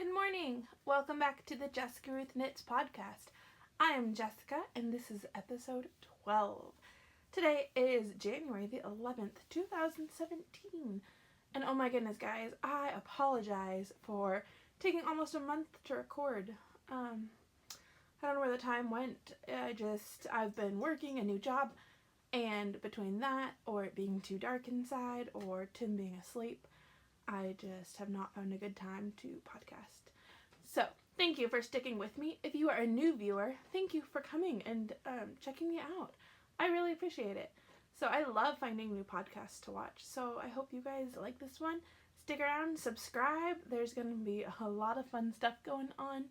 Good morning! Welcome back to the Jessica Ruth Knits podcast. I am Jessica and this is episode 12. Today is January the 11th, 2017. And oh my goodness guys, I apologize for taking almost a month to record. I don't know where the time went. I've been working a new job, and between that or it being too dark inside or Tim being asleep, I just have not found a good time to podcast. So, thank you for sticking with me. If you are a new viewer, thank you for coming and checking me out. I really appreciate it. So, I love finding new podcasts to watch. So, I hope you guys like this one. Stick around, subscribe. There's going to be a lot of fun stuff going on.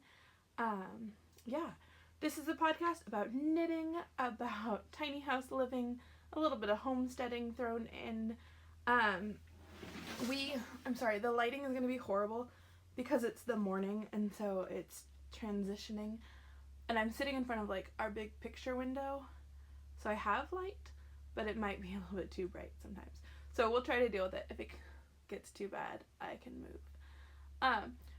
This is a podcast about knitting, about tiny house living, a little bit of homesteading thrown in. The lighting is going to be horrible because it's the morning and so it's transitioning, and I'm sitting in front of like our big picture window, so I have light, but it might be a little bit too bright sometimes. So we'll try to deal with it. If it gets too bad, I can move.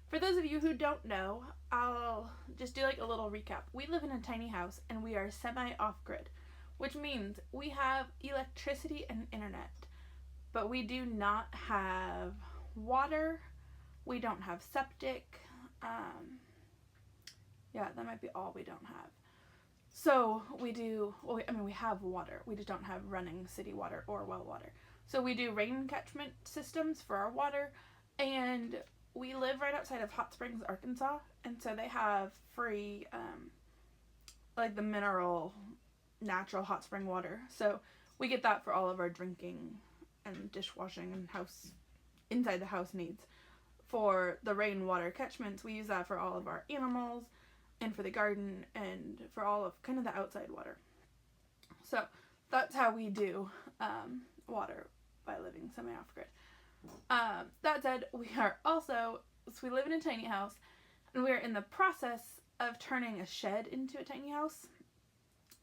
For those of you who don't know, I'll just do like a little recap. We live in a tiny house and we are semi-off-grid, which means we have electricity and internet. But we do not have water, we don't have septic, that might be all we don't have. So we have water, we just don't have running city water or well water. So we do rain catchment systems for our water, and we live right outside of Hot Springs, Arkansas, and so they have free, the mineral, natural hot spring water. So we get that for all of our drinking and dishwashing and inside the house needs. For the rainwater catchments, we use that for all of our animals and for the garden and for all of kind of the outside water. So that's how we do water by living semi-off-grid. That said, we live in a tiny house, and we are in the process of turning a shed into a tiny house.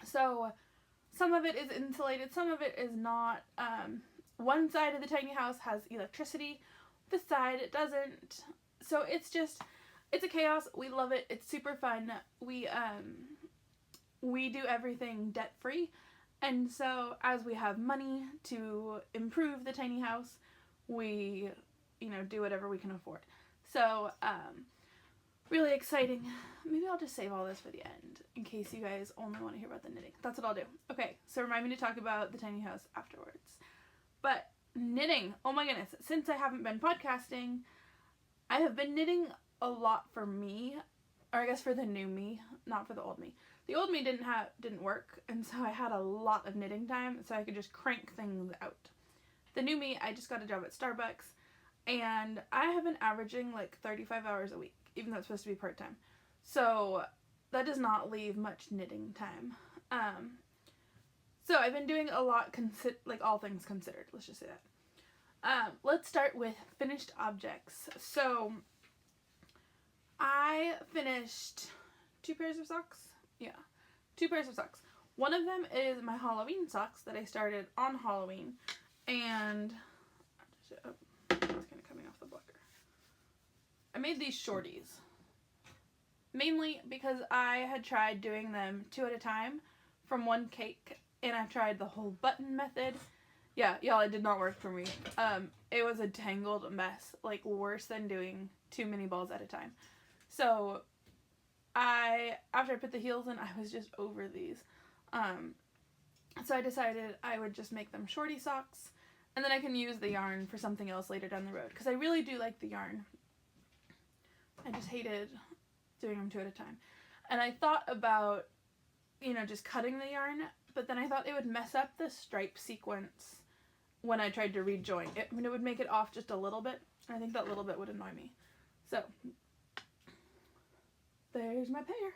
So some of it is insulated, some of it is not. One side of the tiny house has electricity, this side it doesn't. So it's a chaos. We love it. It's super fun. We do everything debt free, and so as we have money to improve the tiny house, we do whatever we can afford. So really exciting. Maybe I'll just save all this for the end in case you guys only want to hear about the knitting. That's what I'll do. Okay, so remind me to talk about the tiny house afterwards. But knitting, oh my goodness, since I haven't been podcasting, I have been knitting a lot for me, or I guess for the new me, not for the old me. The old me didn't work, and so I had a lot of knitting time, so I could just crank things out. The new me, I just got a job at Starbucks, and I have been averaging like 35 hours a week, even though it's supposed to be part-time. So that does not leave much knitting time. So I've been doing a lot, all things considered, let's just say that. Let's start with finished objects. So I finished 2 pairs of socks. Yeah, 2 pairs of socks. One of them is my Halloween socks that I started on Halloween, and it's kind of coming off the blocker. I made these shorties, mainly because I had tried doing them 2 at a time from one cake, and I've tried the whole button method. Yeah, y'all, it did not work for me. It was a tangled mess, like worse than doing 2 mini balls at a time. So after I put the heels in, I was just over these. So I decided I would just make them shorty socks, and then I can use the yarn for something else later down the road, because I really do like the yarn. I just hated doing them 2 at a time. And I thought about, just cutting the yarn, but then I thought it would mess up the stripe sequence when I tried to rejoin. It would make it off just a little bit, and I think that little bit would annoy me. So there's my pair.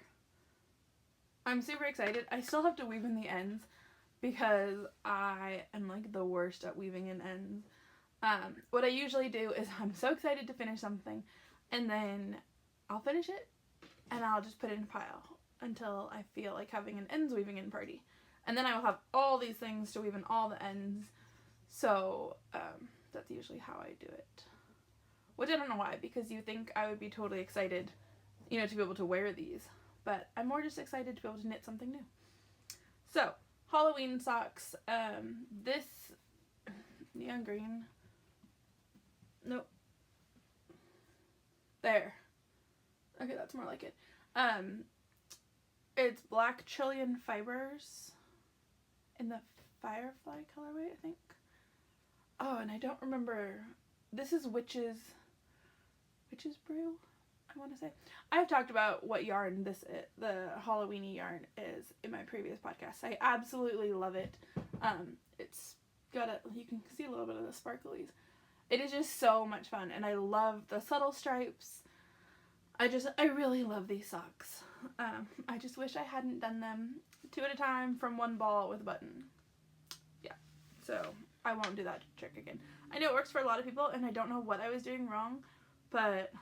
I'm super excited. I still have to weave in the ends because I am like the worst at weaving in ends. What I usually do is I'm so excited to finish something, and then I'll finish it and I'll just put it in a pile until I feel like having an ends weaving in party. And then I will have all these things to weave in all the ends. So that's usually how I do it. which I don't know why, because you think I would be totally excited, you know, to be able to wear these, but I'm more just excited to be able to knit something new. So, Halloween socks, this neon green, nope, there, okay, that's more like it. It's black Chilean fibers in the Firefly colorway, I think. Oh, and I don't remember, this is Witch's Brew, I want to say. I've talked about what yarn this is, the Halloween-y yarn is, in my previous podcast. I absolutely love it. It's got you can see a little bit of the sparklies. It is just so much fun, and I love the subtle stripes. I really love these socks. I just wish I hadn't done them 2 at a time from one ball with a button. Yeah, so I won't do that trick again. I know it works for a lot of people, and I don't know what I was doing wrong, but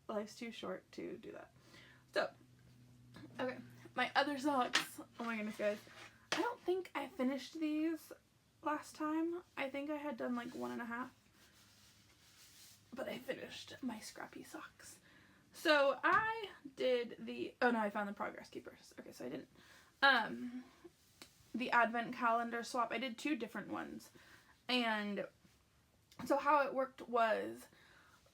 life's too short to do that. So, okay, my other socks. Oh my goodness, guys. I don't think I finished these last time. I think I had done like 1.5. But I finished my scrappy socks. So I did oh no, I found the Progress Keepers. Okay, so I didn't. The Advent Calendar swap. I did 2 different ones. And so how it worked was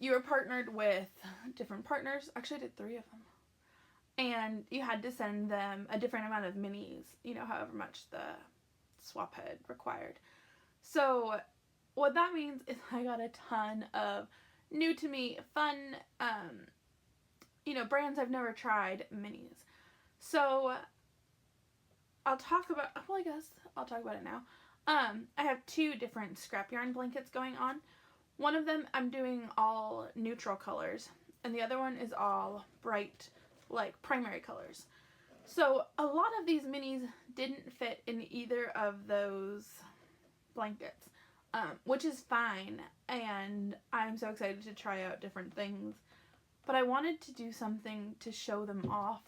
you were partnered with different partners. Actually, I did 3 of them. And you had to send them a different amount of minis, you know, however much the swap had required. So what that means is I got a ton of new to me, fun, you know, brands I've never tried minis. So I guess I'll talk about it now. I have 2 different scrap yarn blankets going on. One of them I'm doing all neutral colors, and the other one is all bright, like primary colors. So a lot of these minis didn't fit in either of those blankets, which is fine, and I'm so excited to try out different things. But I wanted to do something to show them off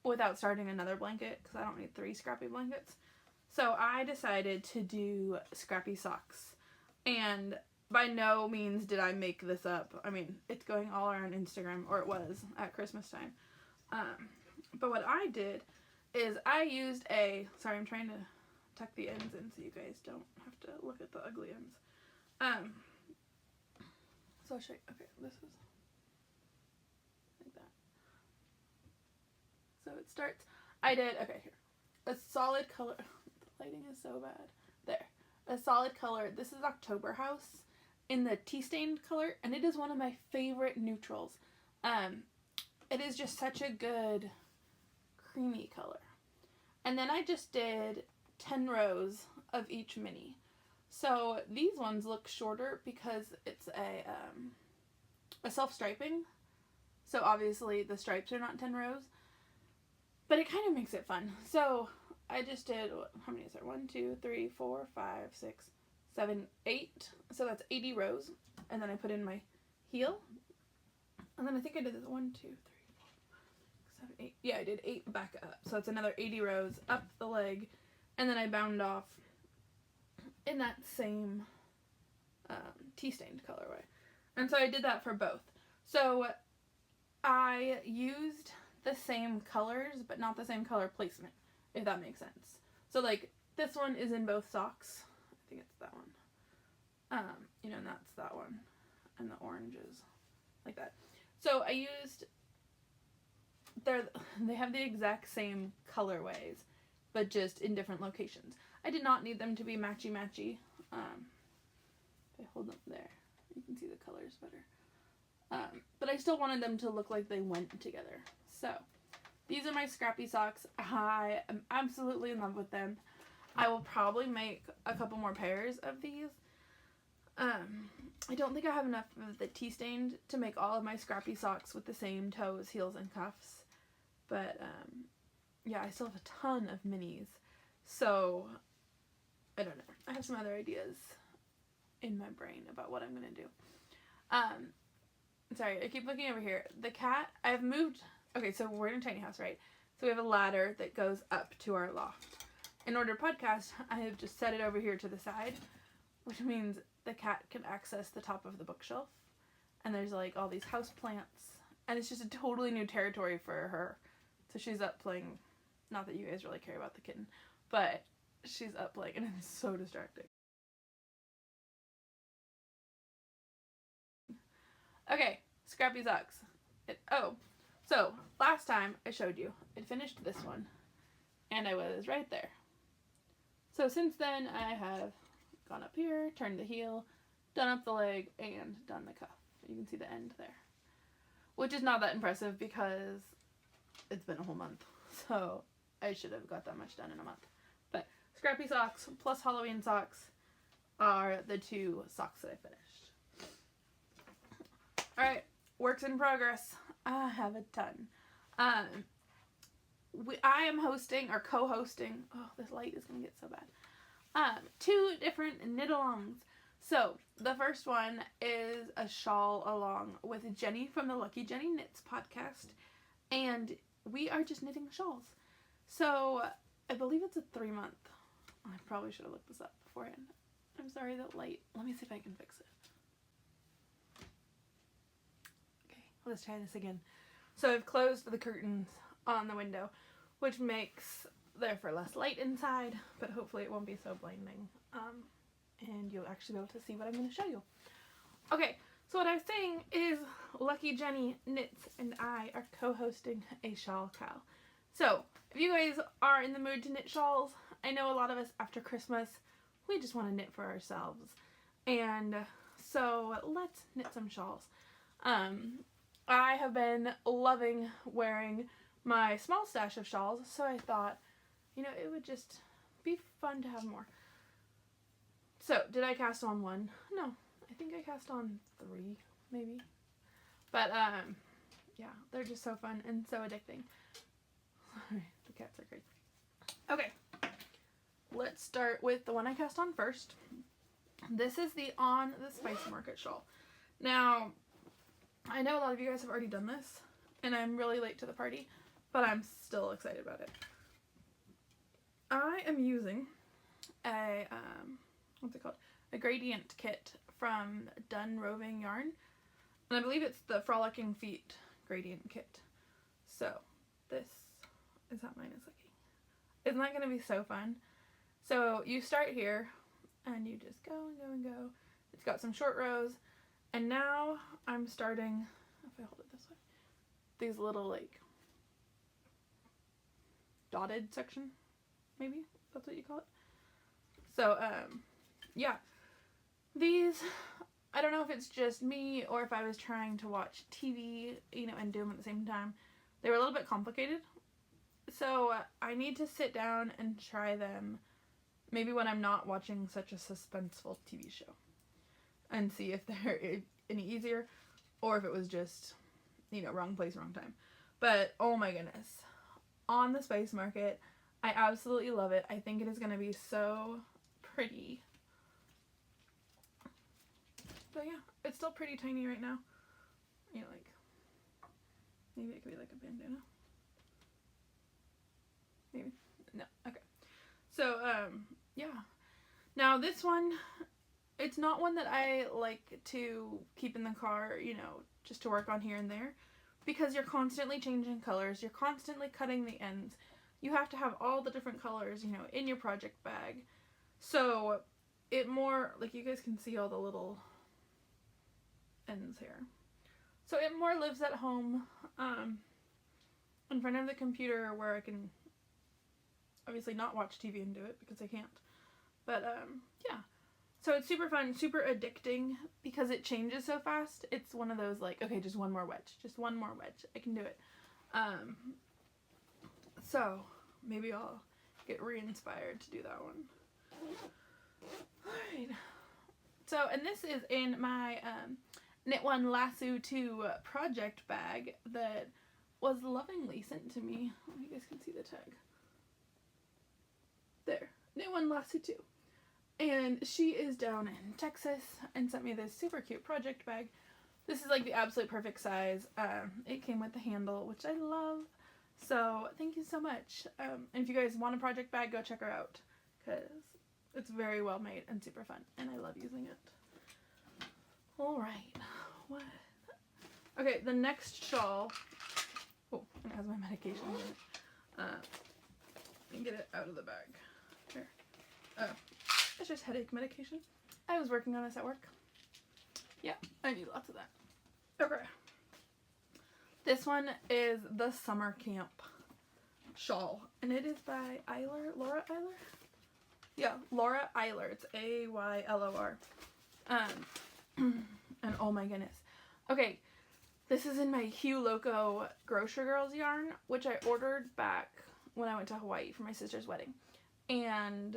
without starting another blanket, because I don't need 3 scrappy blankets. So I decided to do scrappy socks. And by no means did I make this up. I mean, it's going all around Instagram, or it was at Christmas time. But what I did is I used sorry, I'm trying to tuck the ends in so you guys don't have to look at the ugly ends. So I'll show you. Okay, this is like that. So it starts, okay, here. A solid color, the lighting is so bad. There. A solid color. This is October House in the tea-stained color, and it is one of my favorite neutrals. It is just such a good creamy color. And then I just did 10 rows of each mini. So these ones look shorter because it's a self-striping. So obviously the stripes are not 10 rows, but it kind of makes it fun. So I just did, how many is there? 1, 2, 3, 4, 5, 6, 7, 8. So that's 80 rows. And then I put in my heel. And then I think I did this 1, 2, 3, 4, 7, 8. Yeah, I did 8 back up. So that's another 80 rows up the leg. And then I bound off in that same tea-stained colorway. And so I did that for both. So I used the same colors, but not the same color placement, if that makes sense. So like this one is in both socks. I think it's that one. You know, and that's that one. And the oranges, like that. So I used, they have the exact same colorways, but just in different locations. I did not need them to be matchy-matchy. If I hold them there, you can see the colors better. But I still wanted them to look like they went together. So, these are my scrappy socks. I am absolutely in love with them. I will probably make a couple more pairs of these. I don't think I have enough of the tea-stained to make all of my scrappy socks with the same toes, heels, and cuffs. But, yeah, I still have a ton of minis. So, I don't know. I have some other ideas in my brain about what I'm going to do. Sorry, I keep looking over here. The cat, I have moved. Okay, so we're in a tiny house, right? So we have a ladder that goes up to our loft. In order to podcast, I have just set it over here to the side, which means the cat can access the top of the bookshelf. and there's like all these house plants, and it's just a totally new territory for her. So she's up playing, not that you guys really care about the kitten, but she's up playing, and it's so distracting. Okay, Scrappy Socks. So last time I showed you, I finished this one, and I was right there. So since then, I have gone up here, turned the heel, done up the leg, and done the cuff. You can see the end there. Which is not that impressive because it's been a whole month. So I should have got that much done in a month. But Scrappy Socks plus Halloween socks are the 2 socks that I finished. Alright, works in progress. I have a ton. I am hosting or co-hosting. Oh, this light is gonna get so bad. 2 different knit-alongs. So the first one is a shawl along with Jenny from the Lucky Jenny Knits podcast, and we are just knitting shawls. So I believe it's a 3-month. I probably should have looked this up beforehand. I'm sorry that light. Let me see if I can fix it. Okay, let's try this again. So I've closed the curtains on the window, which makes therefore less light inside, but hopefully it won't be so blinding. And you'll actually be able to see what I'm going to show you. Okay, so what I was saying is Lucky Jenny Knits and I are co-hosting a shawl cow. So if you guys are in the mood to knit shawls, I know a lot of us after Christmas, we just want to knit for ourselves. And so let's knit some shawls. I have been loving wearing my small stash of shawls, so I thought, you know, it would just be fun to have more. So, did I cast on 1? No, I think I cast on 3, maybe. But, yeah, they're just so fun and so addicting. Sorry, the cats are crazy. Okay, let's start with the one I cast on first. This is the On the Spice Market shawl. Now, I know a lot of you guys have already done this, and I'm really late to the party, but I'm still excited about it. I am using a, what's it called? A gradient kit from Done Roving Yarn. And I believe it's the Frolicking Feet gradient kit. So, this is how mine is looking. Isn't that going to be so fun? So, you start here, and you just go and go and go. It's got some short rows. And now, I'm starting, if I hold it this way, these little, like, dotted section, maybe? That's what you call it. So, yeah, these, I don't know if it's just me or if I was trying to watch TV, you know, and do them at the same time. They were a little bit complicated. So I need to sit down and try them maybe when I'm not watching such a suspenseful TV show and see if they're any easier or if it was just, you know, wrong place, wrong time. But, oh my goodness. On the Spice Market, I absolutely love it. I think it is going to be so pretty. But yeah, it's still pretty tiny right now. You know, like, maybe it could be like a bandana. Maybe. No. Okay. So, yeah. Now, this one, it's not one that I like to keep in the car, you know, just to work on here and there. Because you're constantly changing colors. You're constantly cutting the ends. You have to have all the different colors, you know, in your project bag. So, it more, like, you guys can see all the little ends here. So, it more lives at home, in front of the computer where I can obviously not watch TV and do it because I can't. But, yeah. So, it's super fun, super addicting because it changes so fast. It's one of those, like, okay, just one more wedge. Just one more wedge. I can do it. So, maybe I'll get re-inspired to do that one. Alright. So, and this is in my Knit One Lasso 2 project bag that was lovingly sent to me. You guys can see the tag. There. Knit One Lasso 2. And she is down in Texas and sent me this super cute project bag. This is like the absolute perfect size. It came with the handle, which I love. So, thank you so much. And if you guys want a project bag, go check her out. Because it's very well made and super fun. And I love using it. Alright. What Okay, the next shawl. Oh, and it has my medication in it. Let me get it out of the bag. Here. Oh, it's just headache medication. I was working on this at work. Yeah, I need lots of that. Okay. This one is the Summer Camp shawl, and it is by Laura Eiler? Yeah, Laura Eiler. It's Aylor. And oh my goodness. Okay, this is in my Hugh Loco Grocery Girls yarn, which I ordered back when I went to Hawaii for my sister's wedding. And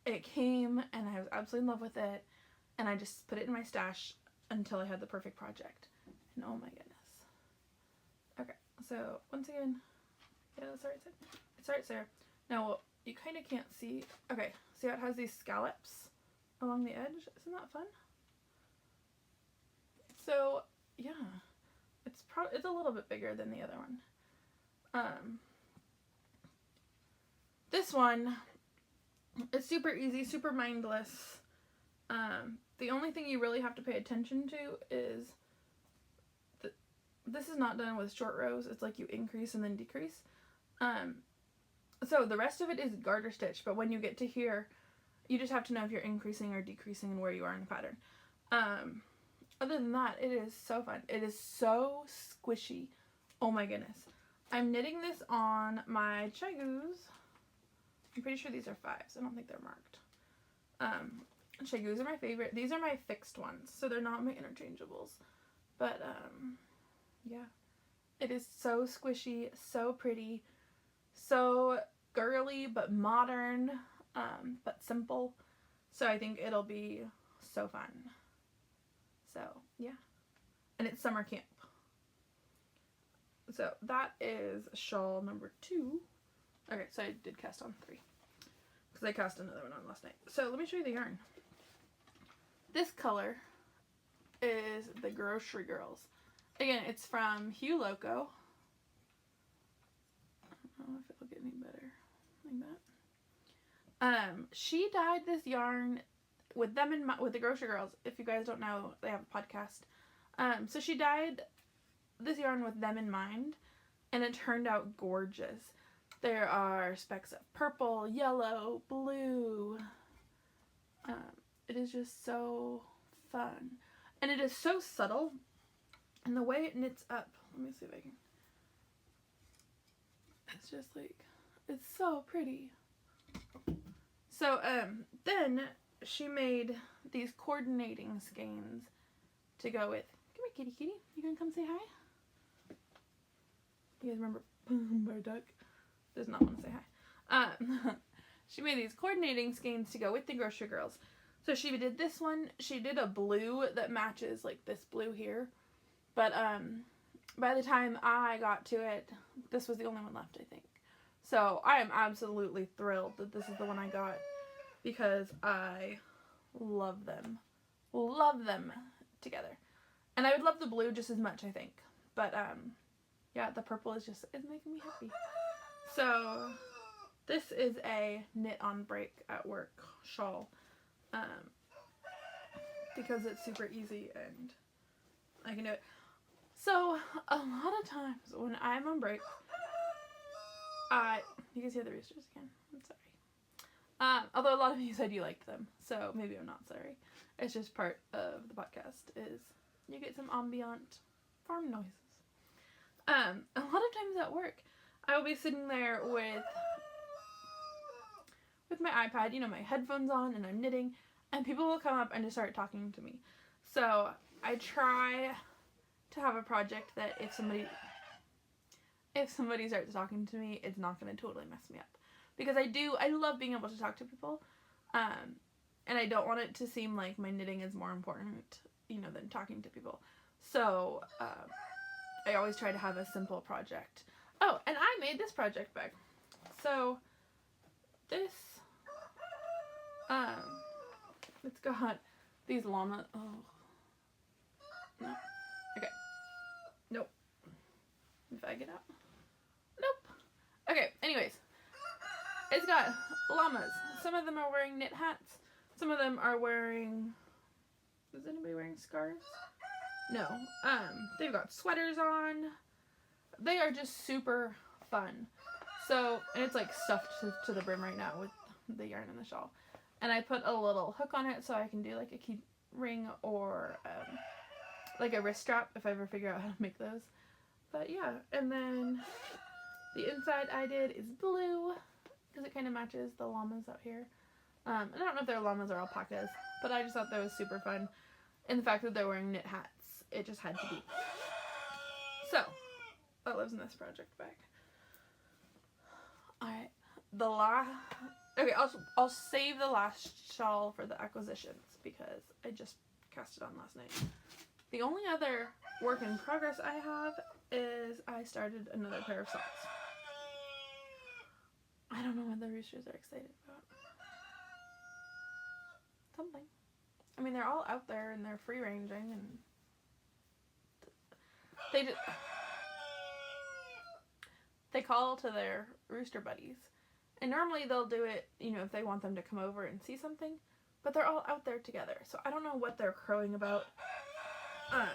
it came, and I was absolutely in love with it, and I just put it in my stash until I had the perfect project. And oh my goodness. Okay, so once again, yeah, that's right, it starts there. Now, you kind of can't see. Okay, see how it has these scallops along the edge? Isn't that fun? So, yeah, it's a little bit bigger than the other one. This one is super easy, super mindless. The only thing you really have to pay attention to is this is not done with short rows. It's like you increase and then decrease. So the rest of it is garter stitch, but when you get to here, you just have to know if you're increasing or decreasing and where you are in the pattern. Other than that, it is so fun. It is so squishy. Oh my goodness. I'm knitting this on my Chagoos. I'm pretty sure these are 5s. I don't think they're marked. Chagoos are my favorite. These are my fixed ones, so they're not my interchangeables. But, yeah. It is so squishy, so pretty, so girly, but modern, but simple. So I think it'll be so fun. So, yeah. And it's summer camp. So that is shawl number 2. Okay, so I did cast on 3. Because I cast another one on last night. So let me show you the yarn. This color is the Grocery Girls. Again, it's from Hugh Loco. I don't know if it'll get any better like that. She dyed this yarn with them in with the Grocery Girls. If you guys don't know, they have a podcast. So she dyed this yarn with them in mind, and it turned out gorgeous. There are specks of purple, yellow, blue. It is just so fun. And it is so subtle. And the way it knits up, let me see if I can. It's just like, it's so pretty. So, then she made these coordinating skeins to go with. Come here, kitty kitty. You gonna come say hi? You guys remember our duck? Does not want to say hi. She made these coordinating skeins to go with the Grocery Girls. So she did this one. She did a blue that matches like this blue here. But by the time I got to it, this was the only one left, I think. So I am absolutely thrilled that this is the one I got because I love them. Love them together. And I would love the blue just as much, I think. But yeah, the purple is making me happy. So this is a knit on break at work shawl. Because it's super easy and I can do it. So a lot of times when I'm on break, you guys hear the roosters again? I'm sorry. Although a lot of you said you liked them, so maybe I'm not sorry. It's just part of the podcast is you get some ambient farm noises. A lot of times at work, I will be sitting there with my iPad, you know, my headphones on, and I'm knitting, and people will come up and just start talking to me. So I try to have a project that if somebody starts talking to me, it's not going to totally mess me up. Because I love being able to talk to people, and I don't want it to seem like my knitting is more important, you know, than talking to people. So I always try to have a simple project. Oh, and I made this project bag. So this, it's got these llama. Oh, no. Okay. Nope. If I get out. Nope. Okay. Anyways, it's got llamas. Some of them are wearing knit hats. Some of them are wearing. Is anybody wearing scarves? No. They've got sweaters on. They are just super fun. So, and it's like stuffed to the brim right now with the yarn and the shawl. And I put a little hook on it so I can do like a key ring or like a wrist strap if I ever figure out how to make those. But yeah, and then the inside I did is blue because it kind of matches the llamas out here. And I don't know if they're llamas or alpacas, but I just thought that was super fun. And the fact that they're wearing knit hats, it just had to be. So, that lives in this project bag. Alright, okay, I'll save the last shawl for the acquisitions because I just cast it on last night. The only other work in progress I have is I started another pair of socks. I don't know what the roosters are excited about. Something. I mean, they're all out there and they're free ranging and they call to their rooster buddies. And normally they'll do it, you know, if they want them to come over and see something. But they're all out there together. So I don't know what they're crowing about. I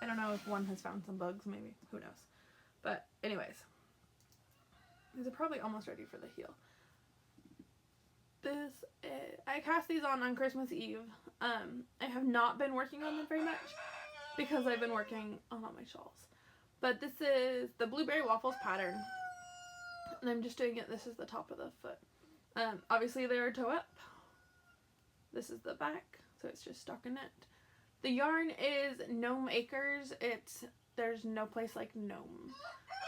don't know if one has found some bugs, maybe. Who knows? But anyways. These are probably almost ready for the heel. I cast these on Christmas Eve. I have not been working on them very much because I've been working on all my shawls. But this is the Blueberry Waffles pattern. And I'm just doing it, this is the top of the foot. Obviously they are toe up. This is the back, so it's just stockinette. The yarn is Gnome Acres. There's no place like Gnome.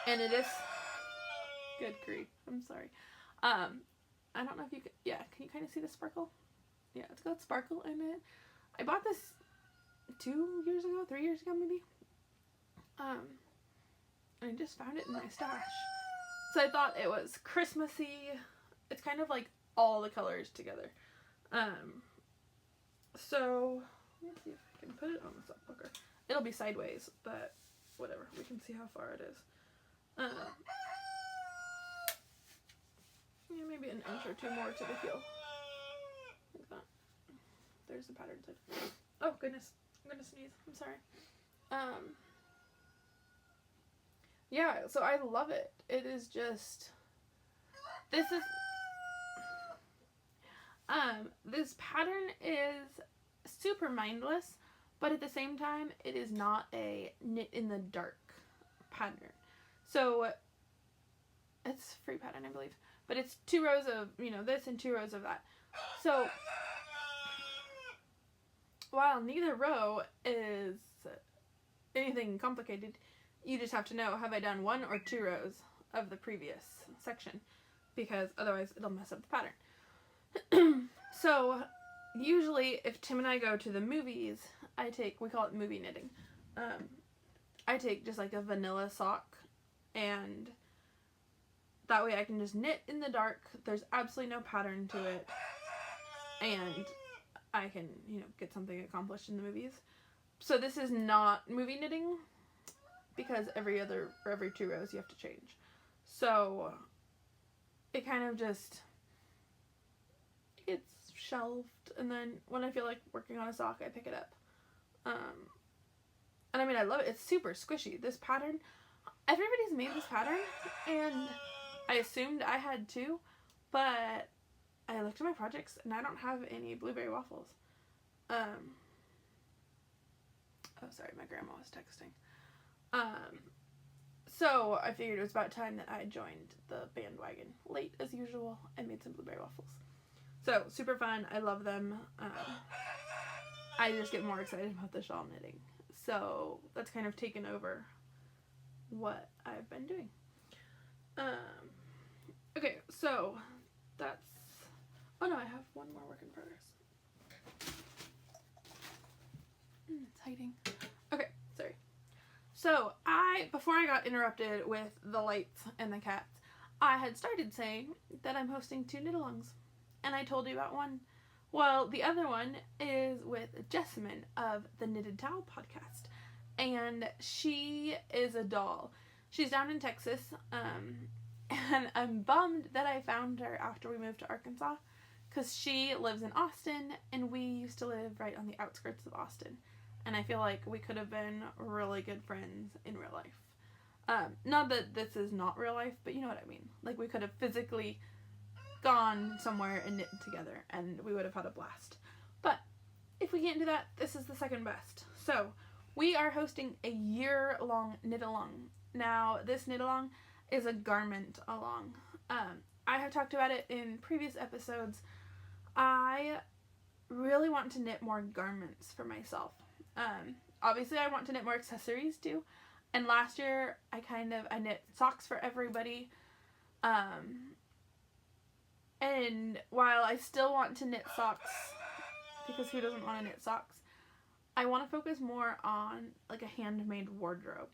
And it is, good grief, I'm sorry. I don't know if you can, yeah, can you kind of see the sparkle? Yeah, it's got sparkle in it. I bought this 3 years ago maybe. I just found it in my stash. So I thought it was Christmassy. It's kind of like all the colors together. So, let's see if I can put it on the sock pucker. It'll be sideways, but whatever. We can see how far it is. Yeah, maybe an inch or two more to the heel. Like that. There's the pattern side. Oh, goodness. I'm gonna sneeze. I'm sorry. Yeah, so I love it. It is just... This pattern is super mindless, but at the same time, it is not a knit in the dark pattern. So, it's a free pattern, I believe. But it's 2 rows of, you know, this and 2 rows of that. So, while neither row is anything complicated, you just have to know, have I done 1 or 2 rows of the previous section? Because otherwise it'll mess up the pattern. So, usually if Tim and I go to the movies, we call it movie knitting. I take just like a vanilla sock, and that way I can just knit in the dark. There's absolutely no pattern to it. And I can, you know, get something accomplished in the movies. So this is not movie knitting because every 2 rows you have to change. So it kind of just, it's shelved, and then when I feel like working on a sock, I pick it up. And I mean, I love it. It's super squishy. This pattern, everybody's made this pattern, and I assumed I had too, but I looked at my projects and I don't have any blueberry waffles. Oh, sorry, my grandma was texting. So I figured it was about time that I joined the bandwagon late as usual and made some blueberry waffles. So super fun. I love them. I just get more excited about the shawl knitting. So that's kind of taken over what I've been doing. Okay, so that's, oh no, I have one more work in progress. It's hiding. Okay, sorry. So before I got interrupted with the lights and the cats, I had started saying that I'm hosting 2 knit-alongs, and I told you about one. Well, the other one is with Jessamine of the Knitted Towel podcast, and she is a doll. She's down in Texas, and I'm bummed that I found her after we moved to Arkansas, because she lives in Austin, and we used to live right on the outskirts of Austin. and I feel like we could have been really good friends in real life. Not that this is not real life, but you know what I mean. Like, we could have physically gone somewhere and knit together, and we would have had a blast. But if we can't do that, this is the second best. So we are hosting a year-long knit-along. Now, this knit-along is a garment along. I have talked about it in previous episodes. I really want to knit more garments for myself. Obviously, I want to knit more accessories too. And last year, I knit socks for everybody. And while I still want to knit socks, because who doesn't want to knit socks, I want to focus more on like a handmade wardrobe.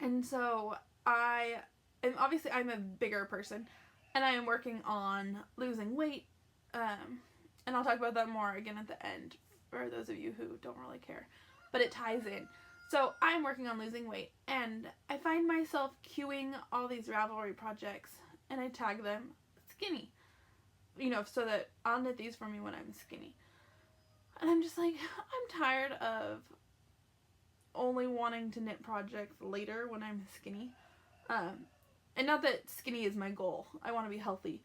And so obviously I'm a bigger person, and I am working on losing weight. And I'll talk about that more again at the end for those of you who don't really care, but it ties in. So I'm working on losing weight, and I find myself queuing all these Ravelry projects, and I tag them skinny, so that I'll knit these for me when I'm skinny. And I'm just like, I'm tired of only wanting to knit projects later when I'm skinny. And not that skinny is my goal. I want to be healthy.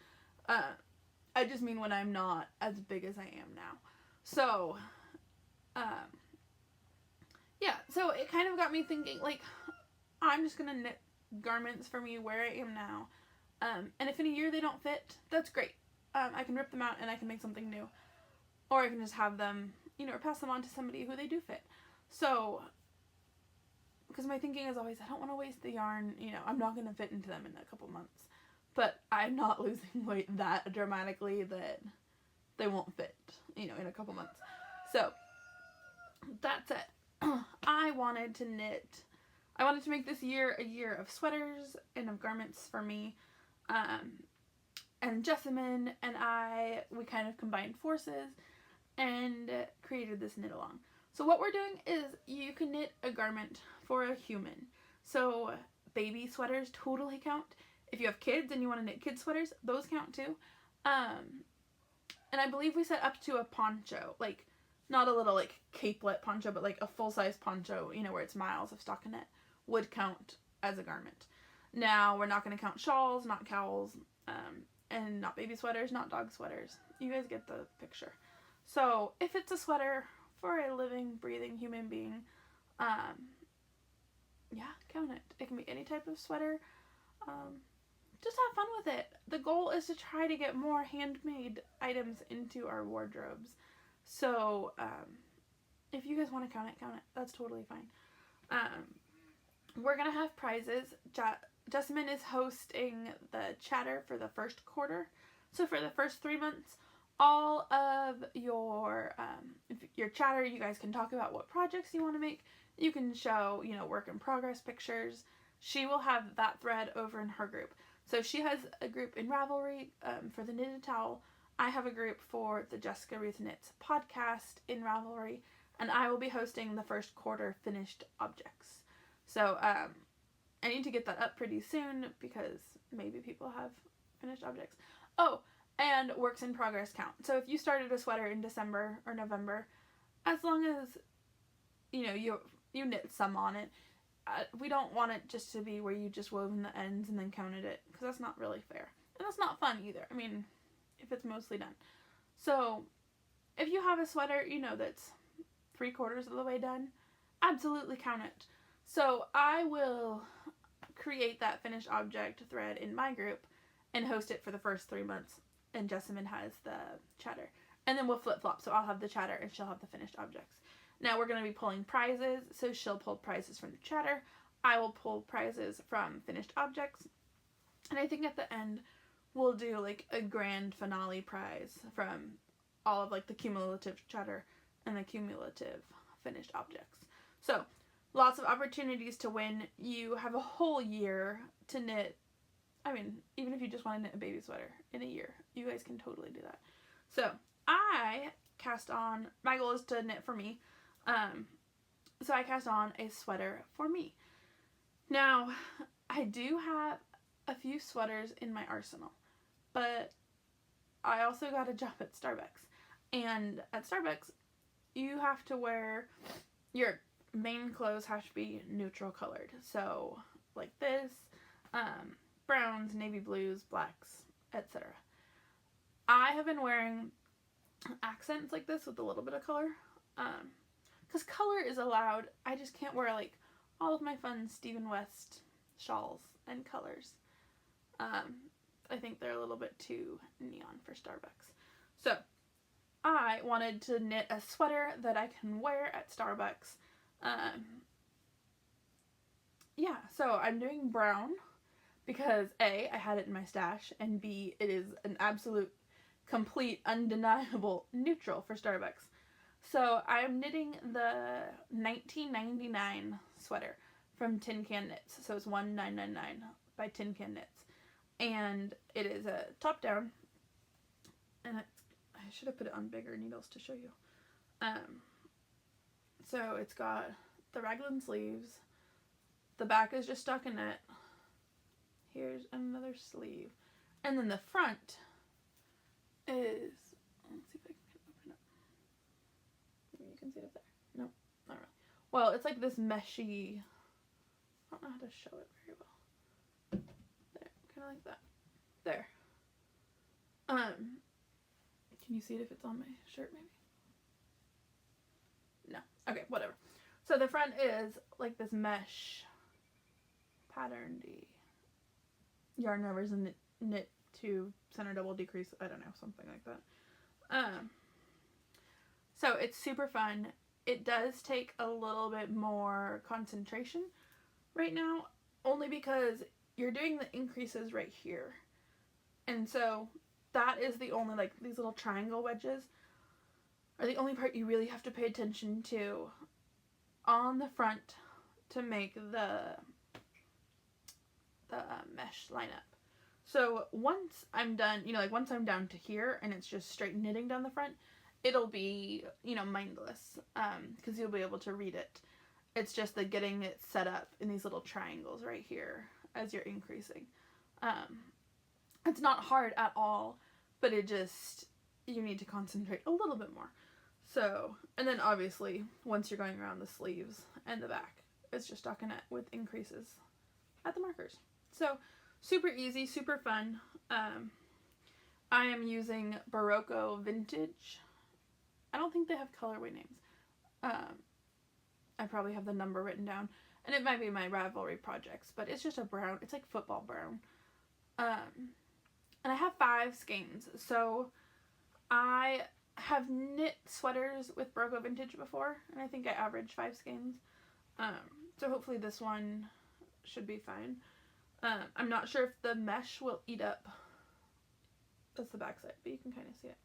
I just mean when I'm not as big as I am now. So, yeah, so it kind of got me thinking, like, I'm just going to knit garments for me where I am now. And if in a year they don't fit, that's great. I can rip them out and I can make something new. Or I can just have them, or pass them on to somebody who they do fit. So, because my thinking is always, I don't want to waste the yarn, I'm not going to fit into them in a couple months. But I'm not losing weight that dramatically that they won't fit, in a couple months. So, that's it. I wanted to make this year a year of sweaters and of garments for me. And Jessamine and we kind of combined forces and created this knit along. So what we're doing is you can knit a garment for a human. So baby sweaters totally count. If you have kids and you want to knit kid sweaters, those count too. And I believe we set up to a poncho, like not a little like capelet poncho, but like a full-size poncho, where it's miles of stockinette, would count as a garment. Now, we're not going to count shawls, not cowls, and not baby sweaters, not dog sweaters. You guys get the picture. So, if it's a sweater for a living, breathing human being, yeah, count it. It can be any type of sweater. Just have fun with it. The goal is to try to get more handmade items into our wardrobes. So, if you guys want to count it. That's totally fine. We're going to have prizes. Jessamine is hosting the chatter for the first quarter. So for the first 3 months, all of your chatter, you guys can talk about what projects you want to make. You can show, work in progress pictures. She will have that thread over in her group. So she has a group in Ravelry for the Knitted Towel. I have a group for the Jessica Ruth Knits podcast in Ravelry. And I will be hosting the first quarter finished objects. So, I need to get that up pretty soon because maybe people have finished objects. Oh, and works in progress count. So if you started a sweater in December or November, as long as, you knit some on it, we don't want it just to be where you just woven the ends and then counted it, because that's not really fair. And that's not fun either. I mean, if it's mostly done. So, if you have a sweater, that's 3/4 of the way done, absolutely count it. So I will create that finished object thread in my group and host it for the first 3 months, and Jessamine has the chatter. And then we'll flip-flop, so I'll have the chatter and she'll have the finished objects. Now we're going to be pulling prizes, so she'll pull prizes from the chatter, I will pull prizes from finished objects, and I think at the end we'll do like a grand finale prize from all of like the cumulative chatter and the cumulative finished objects. So, lots of opportunities to win. You have a whole year to knit. I mean, even if you just want to knit a baby sweater in a year, you guys can totally do that. So, my goal is to knit for me. So I cast on a sweater for me. Now, I do have a few sweaters in my arsenal, but I also got a job at Starbucks. And at Starbucks, you have to wear, your main clothes have to be neutral colored. So like this, browns, navy blues, blacks, etc. I have been wearing accents like this with a little bit of color. Because color is allowed. I just can't wear like all of my fun Stephen West shawls and colors. I think they're a little bit too neon for Starbucks. So I wanted to knit a sweater that I can wear at Starbucks. Yeah, so I'm doing brown because A, I had it in my stash, and B, it is an absolute, complete, undeniable neutral for Starbucks. So I'm knitting the 1999 sweater from Tin Can Knits. So it's 1999 by Tin Can Knits. And it is a top down. And I should have put it on bigger needles to show you. So it's got the raglan sleeves. The back is just stockinette. Here's another sleeve. And then the front is, let's see if I can open it. Maybe you can see it up there. No, not really. Well, it's like this meshy, I don't know how to show it very well. There, kind of like that. There. Can you see it if it's on my shirt maybe? No. Okay, whatever. So the front is like this mesh patterned yarn rubbers and knit to center double decrease, I don't know, something like that. So it's super fun. It does take a little bit more concentration right now, only because you're doing the increases right here. And so that is the only, like, these little triangle wedges are the only part you really have to pay attention to on the front to make the mesh line up. So once I'm done, once I'm down to here and it's just straight knitting down the front, it'll be, mindless, because you'll be able to read it. It's just the getting it set up in these little triangles right here as you're increasing. It's not hard at all, but you need to concentrate a little bit more. So, and then obviously, once you're going around the sleeves and the back, it's just stockinette with increases at the markers. So, super easy, super fun. I am using Barocco Vintage. I don't think they have colorway names. I probably have the number written down. And it might be my Ravelry projects, but it's just a brown. It's like football brown. And I have 5 skeins. So I have knit sweaters with Barocco Vintage before, and I think I average 5 skeins. So hopefully this one should be fine. I'm not sure if the mesh will eat up, that's the back side, but you can kind of see it.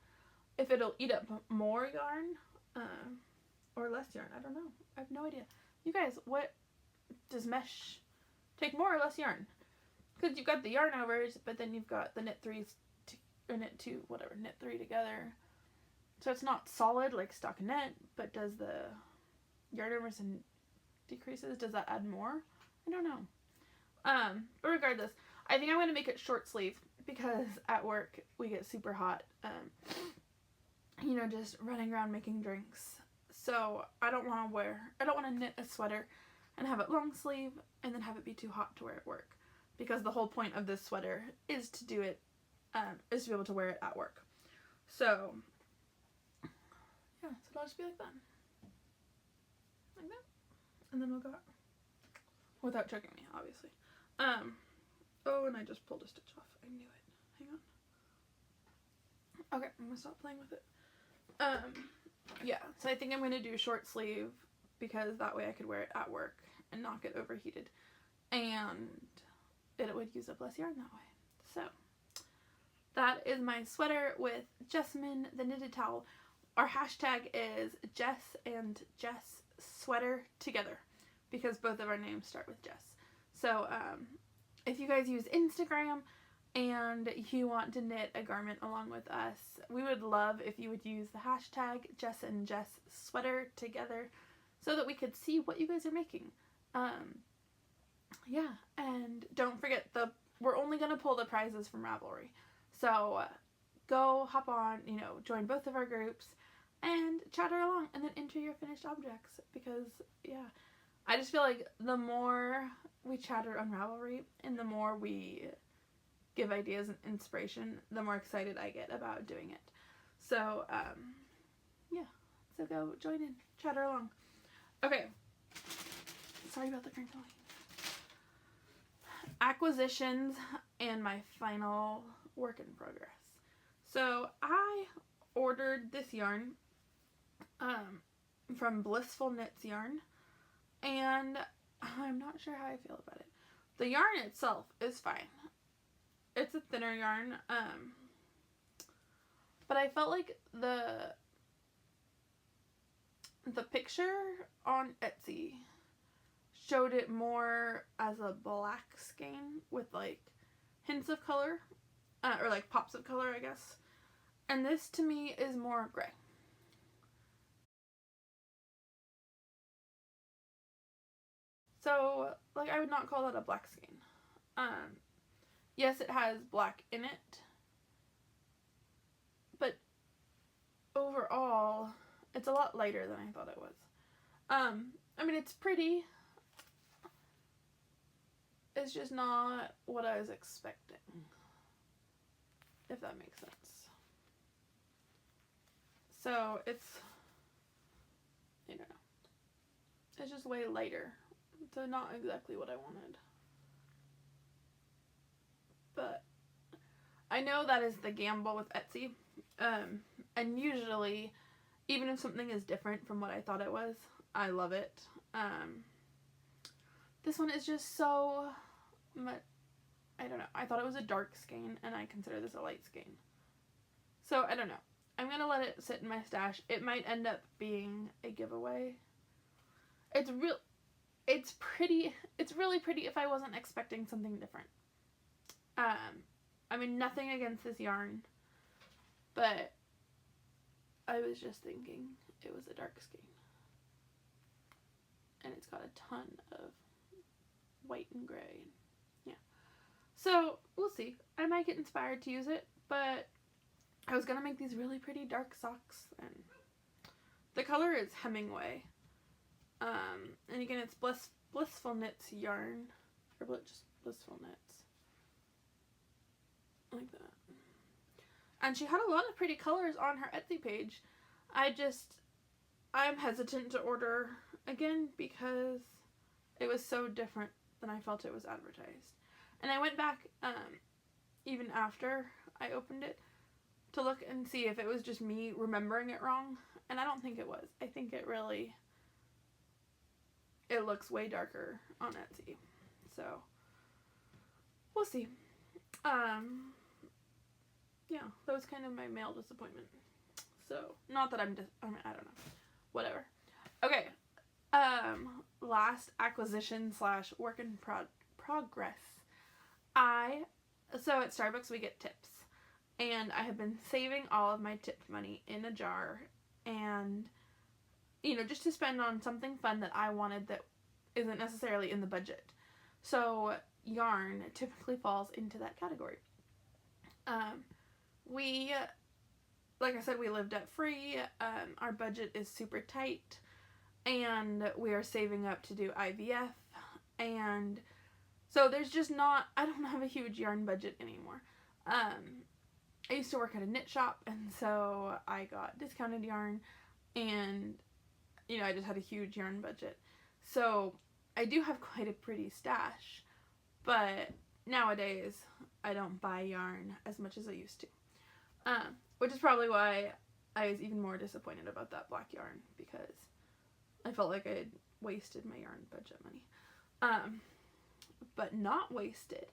If it'll eat up more yarn, or less yarn, I don't know. I have no idea. You guys, what does mesh take, more or less yarn? Because you've got the yarn overs, but then you've got the knit 3 together. So it's not solid like stockinette, but does the yarn overs and decreases, does that add more? I don't know. But regardless, I think I'm going to make it short sleeve because at work we get super hot, just running around making drinks. So I don't want to knit a sweater and have it long sleeve and then have it be too hot to wear at work, because the whole point of this sweater is to do it, is to be able to wear it at work. So yeah, so it'll just be like that. Like that. And then we'll go out. Without choking me, obviously. Oh, and I just pulled a stitch off. I knew it. Hang on. Okay, I'm gonna stop playing with it. Yeah, so I think I'm gonna do short sleeve because that way I could wear it at work and not get overheated. And it would use up less yarn that way. So, that is my sweater with Jessamine, the knitted towel. Our hashtag is Jess and Jess sweater together, because both of our names start with Jess. So if you guys use Instagram and you want to knit a garment along with us, we would love if you would use the hashtag Jess and Jess sweater together so that we could see what you guys are making. Yeah, and don't forget, we're only going to pull the prizes from Ravelry. So go hop on, join both of our groups and chatter along and then enter your finished objects, because yeah, I just feel like the more we chatter on Ravelry and the more we give ideas and inspiration, the more excited I get about doing it. So yeah, so go join in, chatter along. Okay, sorry about the crinkling. Acquisitions and my final work in progress. So I ordered this yarn from Blissful Knits Yarn, and I'm not sure how I feel about it. The yarn itself is fine. It's a thinner yarn, but I felt like the picture on Etsy showed it more as a black skein with like hints of color, or like pops of color, I guess. And this to me is more gray. So like I would not call that a black skein. Yes, it has black in it, but overall it's a lot lighter than I thought it was. I mean, it's pretty. It's just not what I was expecting, if that makes sense. So it's, I don't know, it's just way lighter, so not exactly what I wanted. But I know that is the gamble with Etsy, and usually, even if something is different from what I thought it was, I love it. This one is just so much, I don't know, I thought it was a dark skein, and I consider this a light skein. So, I don't know. I'm going to let it sit in my stash. It might end up being a giveaway. It's pretty, it's really pretty if I wasn't expecting something different. I mean, nothing against this yarn, but I was just thinking it was a dark skein. And it's got a ton of white and gray. Yeah. So, we'll see. I might get inspired to use it, but I was going to make these really pretty dark socks, and the color is Hemingway. And again, it's Blissful Knits yarn, or just Blissful Knits. Like that. And she had a lot of pretty colors on her Etsy page. I'm hesitant to order again because it was so different than I felt it was advertised. And I went back, even after I opened it, to look and see if it was just me remembering it wrong. And I don't think it was. I think it looks way darker on Etsy. So, we'll see. Yeah, that was kind of my mail disappointment. So, not that I don't know. Whatever. Okay. Last acquisition / work in progress. So at Starbucks we get tips. And I have been saving all of my tip money in a jar, and, just to spend on something fun that I wanted that isn't necessarily in the budget. So yarn typically falls into that category. We, like I said, we live debt free. Our budget is super tight, and we are saving up to do IVF, and so there's just I don't have a huge yarn budget anymore. I used to work at a knit shop, and so I got discounted yarn, and, I just had a huge yarn budget. So I do have quite a pretty stash, but nowadays I don't buy yarn as much as I used to. Which is probably why I was even more disappointed about that black yarn, because I felt like I had wasted my yarn budget money. But not wasted.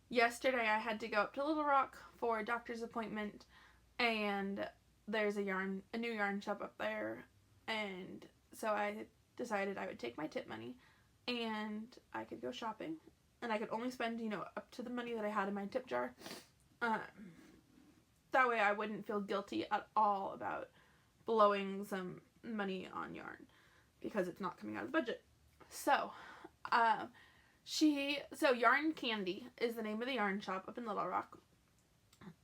Yesterday I had to go up to Little Rock for a doctor's appointment, and there's a new yarn shop up there, and so I decided I would take my tip money and I could go shopping, and I could only spend, up to the money that I had in my tip jar. That way I wouldn't feel guilty at all about blowing some money on yarn, because it's not coming out of the budget. So, Yarn Candy is the name of the yarn shop up in Little Rock,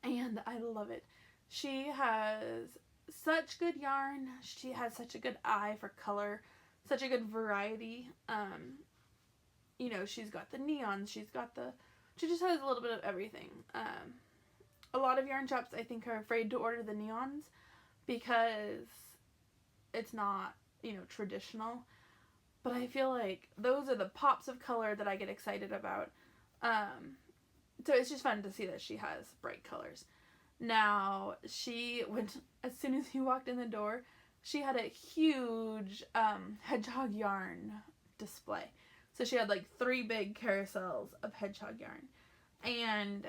and I love it. She has such good yarn. She has such a good eye for color, such a good variety. You know, she's got the neons, she just has a little bit of everything. A lot of yarn shops, I think, are afraid to order the neons because it's not, you know, traditional. But I feel like those are the pops of color that I get excited about. So it's just fun to see that she has bright colors. Now, as soon as you walked in the door, she had a huge hedgehog yarn display. So she had like 3 big carousels of hedgehog yarn. And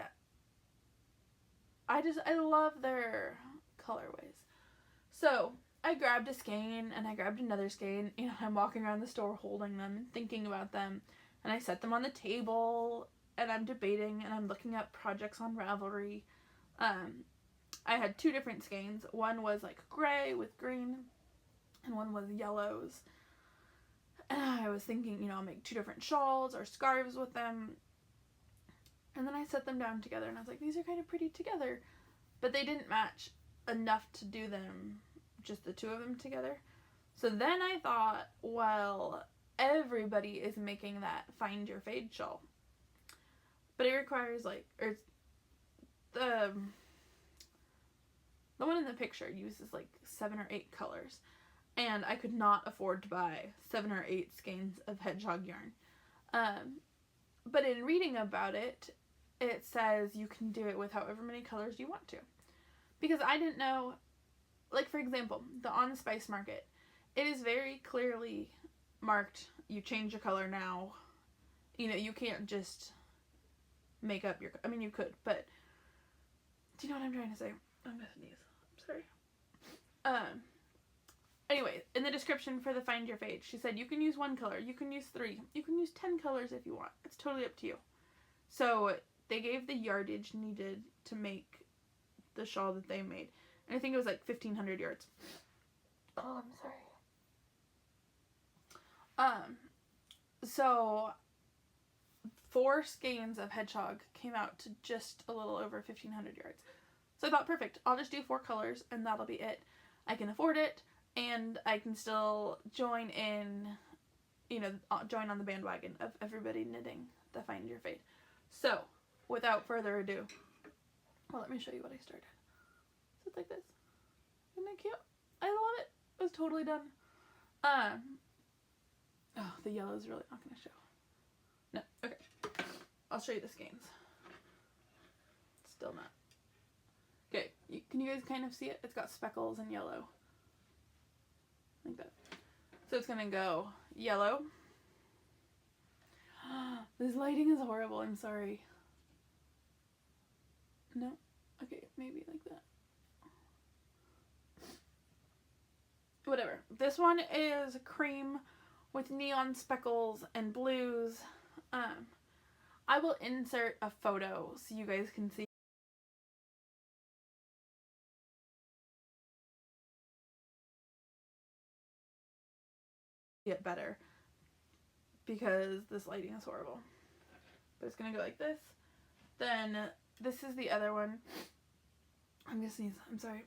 I love their colorways. So I grabbed a skein and I grabbed another skein, and I'm walking around the store holding them and thinking about them. And I set them on the table and I'm debating and I'm looking up projects on Ravelry. I had 2 different skeins. One was like gray with green and one was yellows. And I was thinking, you know, I'll make 2 different shawls or scarves with them. And then I set them down together and I was like, these are kind of pretty together. But they didn't match enough to do them, just the 2 of them together. So then I thought, well, everybody is making that Find Your Fade shawl. But it requires the one in the picture uses like 7 or 8 colors. And I could not afford to buy 7 or 8 skeins of hedgehog yarn. But in reading about it, it says you can do it with however many colors you want to. Because I didn't know, like for example, the On the Spice Market, it is very clearly marked, you change your color now. You know, you can't just make up your, I mean you could, but do you know what I'm trying to say? I'm gonna sneeze. I'm sorry. Anyway, in the description for the Find Your Fade, she said you can use 1 color, you can use 3, you can use 10 colors if you want. It's totally up to you. So they gave the yardage needed to make the shawl that they made. And I think it was like 1,500 yards. Oh, I'm sorry. So 4 skeins of hedgehog came out to just a little over 1,500 yards. So I thought, perfect, I'll just do 4 colors and that'll be it. I can afford it. And I can still join in, you know, join on the bandwagon of everybody knitting the Find Your Fade. So, without further ado, well, let me show you what I started. So it's like this. Isn't that cute? I love it. It was totally done. Oh, the yellow is really not going to show. No, okay. I'll show you the skeins. Still not. Okay, can you guys kind of see it? It's got speckles and yellow. Like that. So it's gonna go yellow. This lighting is horrible, I'm sorry. No? Okay, maybe like that. Whatever. This one is cream with neon speckles and blues. I will insert a photo so you guys can see it better, because this lighting is horrible. But it's gonna go like this. Then this is the other one. I'm gonna sneeze. I'm sorry.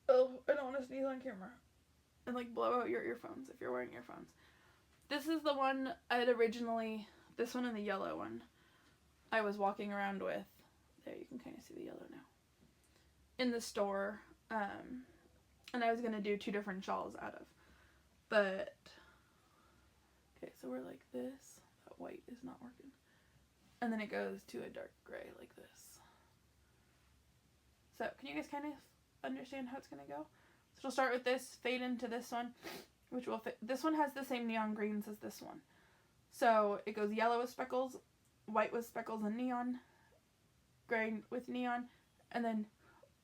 Oh, I don't want to sneeze on camera. And like blow out your earphones if you're wearing earphones. This is the one I'd originally, this one and the yellow one, I was walking around with. There, you can kind of see the yellow now. In the store. And I was gonna do 2 different shawls out of. But okay, so we're like this. That white is not working. And then it goes to a dark gray like this. So, can you guys kind of understand how it's going to go? So, we'll start with this, fade into this one, which will fit. This one has the same neon greens as this one. So, it goes yellow with speckles, white with speckles and neon, gray with neon, and then,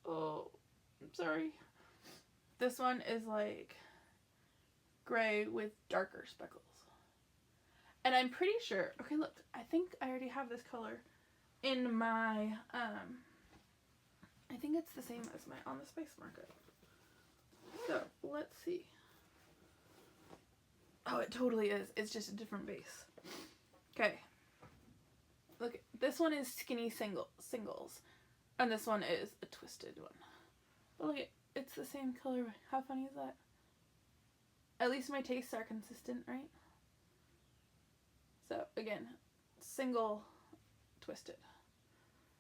oh, I'm sorry. This one is like gray with darker speckles. And I'm pretty sure, okay, look, I think I already have this color in my, I think it's the same as my On the Spice Market. So, let's see. Oh, it totally is. It's just a different base. Okay. Look, this one is skinny singles, and this one is a twisted one. But look, it's the same color. How funny is that? At least my tastes are consistent, right? So again, single twisted.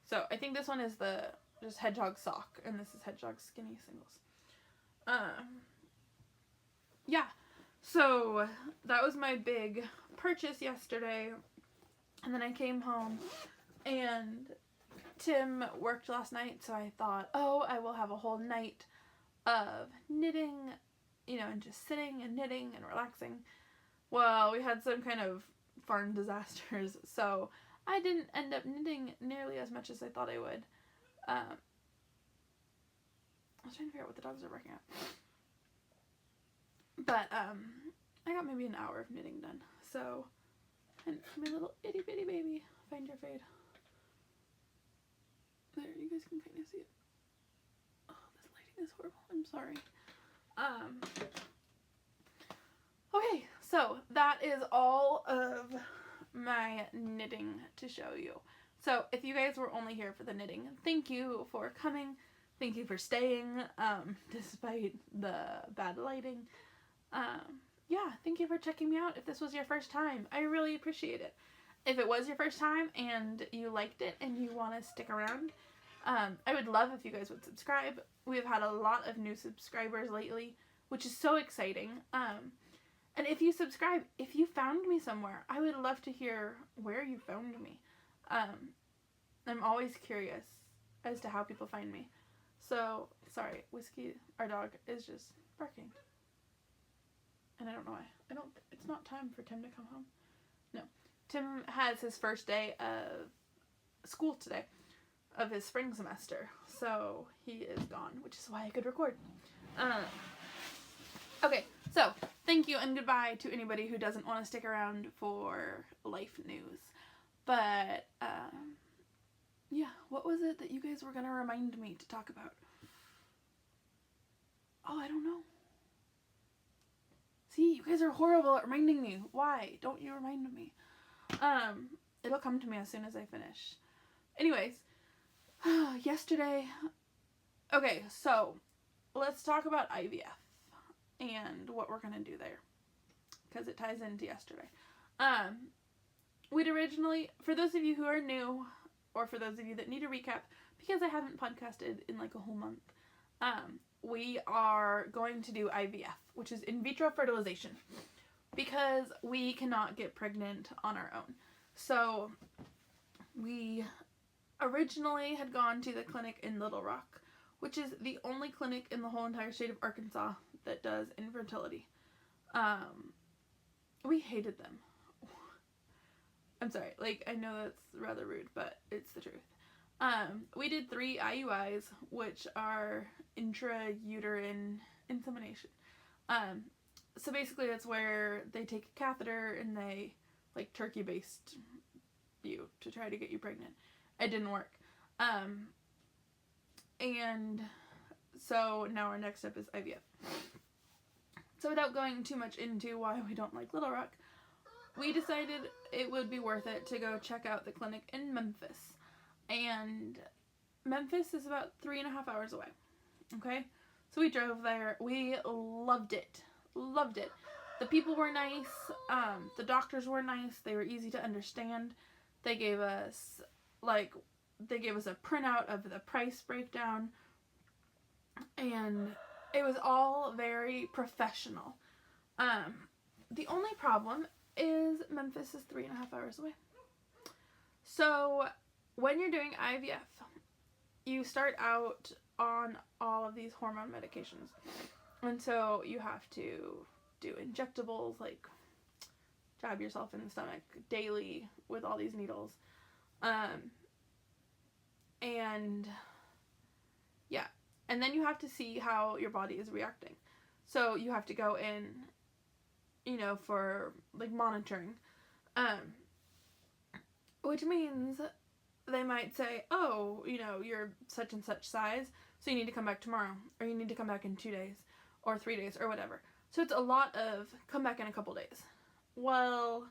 So I think this one is the just hedgehog sock, and this is hedgehog skinny singles. Yeah, so that was my big purchase yesterday, and then I came home, and Tim worked last night, so I thought, oh, I will have a whole night of knitting, and just sitting and knitting and relaxing. Well, we had some kind of farm disasters, so I didn't end up knitting nearly as much as I thought I would. I was trying to figure out what the dogs are barking at. But, I got maybe an hour of knitting done. So, and my little itty bitty baby, find your fade. There, you guys can kind of see it. Oh, this lighting is horrible. I'm sorry. Okay, so that is all of my knitting to show you. So if you guys were only here for the knitting, thank you for coming. Thank you for staying, despite the bad lighting. Yeah, thank you for checking me out. If this was your first time, I really appreciate it. If it was your first time and you liked it and you want to stick around, I would love if you guys would subscribe. We've had a lot of new subscribers lately, which is so exciting. And if you subscribe, if you found me somewhere, I would love to hear where you found me. I'm always curious as to how people find me. So, sorry, Whiskey, our dog, is just barking. And I don't know why. It's not time for Tim to come home. No. Tim has his first day of school today, of his spring semester. So, he is gone, which is why I could record. Okay, so, thank you and goodbye to anybody who doesn't want to stick around for life news. But, yeah, what was it that you guys were going to remind me to talk about? Oh, I don't know. See, you guys are horrible at reminding me. Why don't you remind me? It'll come to me as soon as I finish. Anyways, yesterday, okay, so let's talk about IVF and what we're gonna do there, because it ties into yesterday. We'd originally, for those of you who are new, or for those of you that need a recap, because I haven't podcasted in like a whole month, we are going to do IVF, which is in vitro fertilization, because we cannot get pregnant on our own. So we originally had gone to the clinic in Little Rock, which is the only clinic in the whole entire state of Arkansas that does infertility. We hated them. I'm sorry, like, I know that's rather rude, but it's the truth. We did 3 IUIs, which are intrauterine insemination. So basically that's where they take a catheter and they, like, turkey baste you to try to get you pregnant. It didn't work. And so now our next step is IVF. So without going too much into why we don't like Little Rock, we decided it would be worth it to go check out the clinic in Memphis. And Memphis is about 3.5 hours away. Okay? So we drove there. We loved it. Loved it. The people were nice. The doctors were nice. They were easy to understand. They gave us a printout of the price breakdown. And it was all very professional. The only problem is Memphis is 3.5 hours away. So when you're doing IVF, you start out on all of these hormone medications. And so you have to do injectables, like jab yourself in the stomach daily with all these needles. And yeah. And then you have to see how your body is reacting. So you have to go in, for like monitoring. Which means they might say, oh, you're such and such size, so you need to come back tomorrow, or you need to come back in 2 days, or 3 days, or whatever. So it's a lot of come back in a couple days. Well,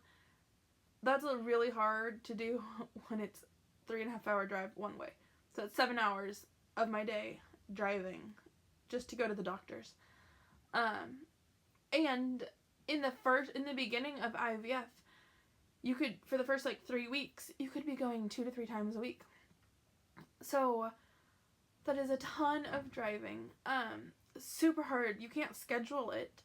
that's really hard to do when it's 3.5 hour drive one way. So it's 7 hours of my day driving just to go to the doctors. And in the beginning of IVF, you could, for the first like 3 weeks, you could be going 2 to 3 times a week. So that is a ton of driving. Super hard. You can't schedule it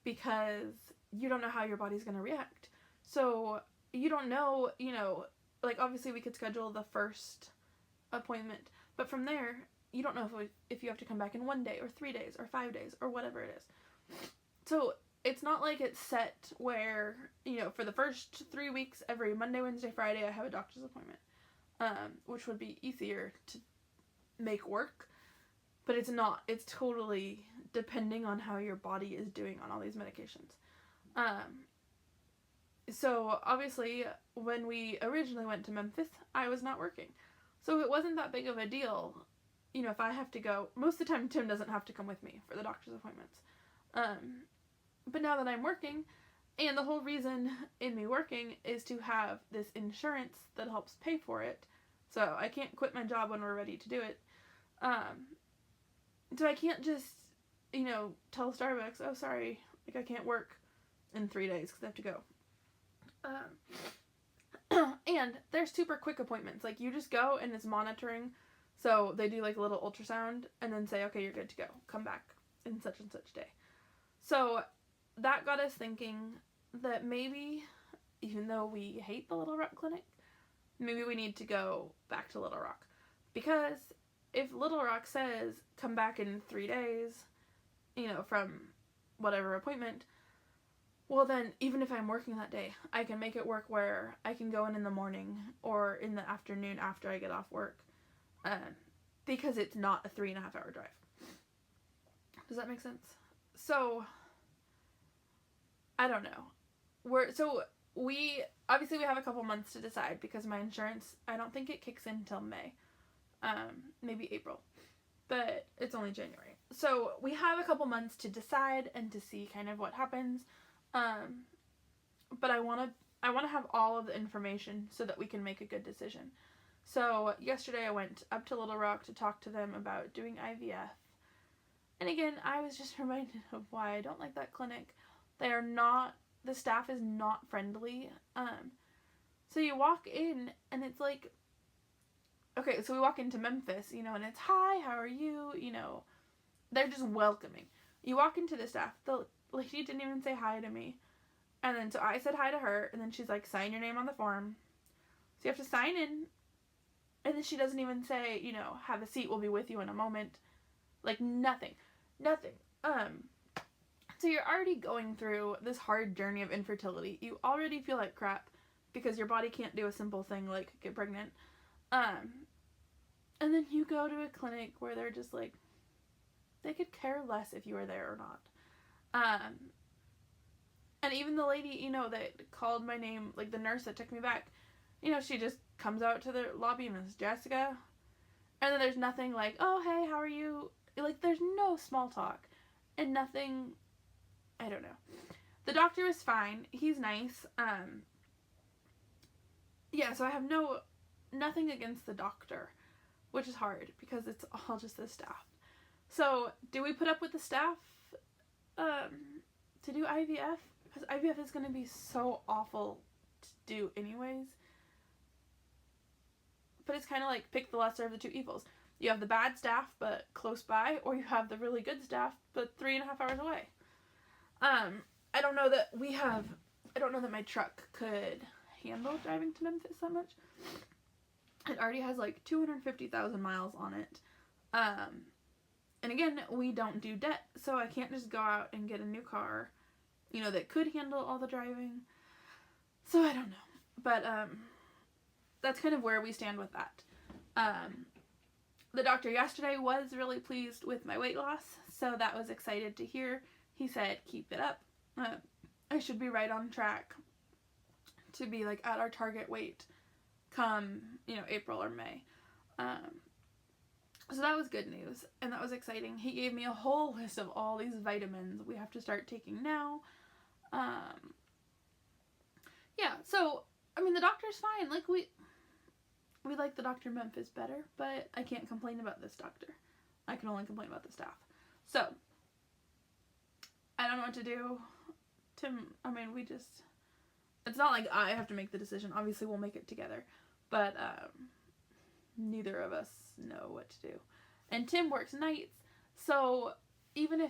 because you don't know how your body's going to react. So you don't know, like obviously we could schedule the first appointment, but from there, you don't know if you have to come back in 1 day or 3 days or 5 days or whatever it is. So it's not like it's set where, for the first 3 weeks, every Monday, Wednesday, Friday, I have a doctor's appointment, which would be easier to make work, but it's not. It's totally depending on how your body is doing on all these medications. So obviously, when we originally went to Memphis, I was not working. So it wasn't that big of a deal. If I have to go, most of the time Tim doesn't have to come with me for the doctor's appointments. But now that I'm working, and the whole reason in me working is to have this insurance that helps pay for it. So I can't quit my job when we're ready to do it. So I can't just, tell Starbucks, oh, sorry, I can't work in 3 days because I have to go. And they're super quick appointments. Like, you just go and it's monitoring. So they do like a little ultrasound and then say, okay, you're good to go. Come back in such and such day. So that got us thinking that maybe, even though we hate the Little Rock Clinic, maybe we need to go back to Little Rock. Because if Little Rock says, come back in 3 days, from whatever appointment, well then, even if I'm working that day, I can make it work where I can go in the morning or in the afternoon after I get off work. Because it's not a 3.5 hour drive. Does that make sense? So, I don't know. We have a couple months to decide because my insurance, I don't think it kicks in until May. Maybe April. But it's only January. So we have a couple months to decide and to see kind of what happens. But I want to have all of the information so that we can make a good decision. So yesterday I went up to Little Rock to talk to them about doing IVF. And again, I was just reminded of why I don't like that clinic. The staff is not friendly. So you walk in and it's like, okay, so we walk into Memphis, and it's, hi, how are you? They're just welcoming. You walk into the staff, the lady didn't even say hi to me. And then, so I said hi to her, and then she's like, sign your name on the form. So you have to sign in, and then she doesn't even say, have a seat, we'll be with you in a moment. Like, nothing. So you're already going through this hard journey of infertility. You already feel like crap, because your body can't do a simple thing like get pregnant. And then you go to a clinic where they're just like, they could care less if you are there or not. And even the lady, that called my name, like the nurse that took me back, she just comes out to the lobby and is Jessica. And then there's nothing like, oh, hey, how are you? Like, there's no small talk. And nothing, I don't know. The doctor is fine. He's nice. Yeah, so I have nothing against the doctor, which is hard because it's all just the staff. So, do we put up with the staff to do IVF? Because IVF is going to be so awful to do anyways. But it's kind of like pick the lesser of the two evils. You have the bad staff, but close by, or you have the really good staff, but 3.5 hours away. I don't know that my truck could handle driving to Memphis that much. It already has like 250,000 miles on it. And again, we don't do debt, so I can't just go out and get a new car, that could handle all the driving. So I don't know. But, that's kind of where we stand with that. The doctor yesterday was really pleased with my weight loss, so that was excited to hear. He said, keep it up. I should be right on track to be like at our target weight come, April or May. So that was good news, and that was exciting. He gave me a whole list of all these vitamins we have to start taking now. Yeah, so, the doctor's fine. Like, we like the doctor in Memphis better, but I can't complain about this doctor. I can only complain about the staff. So, I don't know what to do. Tim, I mean, it's not like I have to make the decision. Obviously, we'll make it together. But, neither of us know what to do. And Tim works nights, so even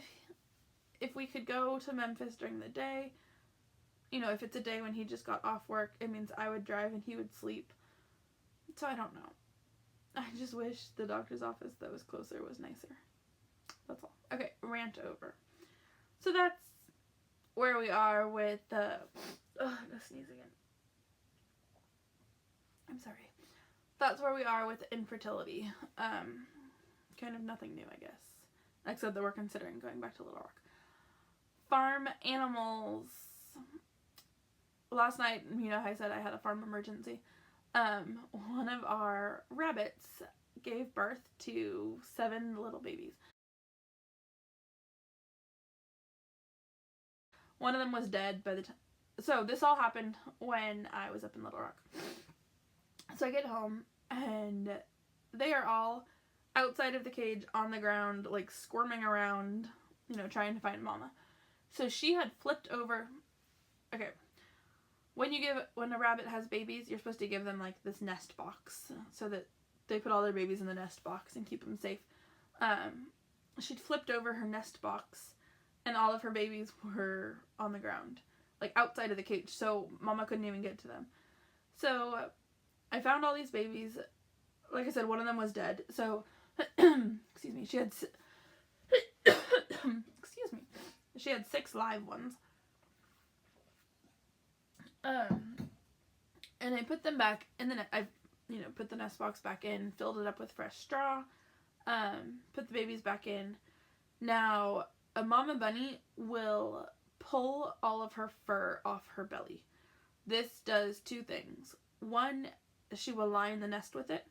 if we could go to Memphis during the day, if it's a day when he just got off work, it means I would drive and he would sleep. So I don't know. I just wish the doctor's office that was closer was nicer. That's all. Okay, rant over. So that's where we are with the... I'm gonna sneeze again. I'm sorry. That's where we are with infertility. Kind of nothing new, I guess. Except that we're considering going back to Little Rock. Farm animals. Last night, how I said I had a farm emergency. One of our rabbits gave birth to 7 little babies. One of them was dead by the time. So this all happened when I was up in Little Rock. So I get home and they are all outside of the cage on the ground, like squirming around, trying to find mama. So she had flipped over. Okay. When a rabbit has babies, you're supposed to give them like this nest box so that they put all their babies in the nest box and keep them safe. She'd flipped over her nest box and all of her babies were on the ground, like outside of the cage, so mama couldn't even get to them. So I found all these babies. Like I said, one of them was dead. So, excuse me, she had 6 live ones. And I put them back, and then I put the nest box back in, filled it up with fresh straw, put the babies back in. Now, a mama bunny will pull all of her fur off her belly. This does 2 things. One, she will line the nest with it,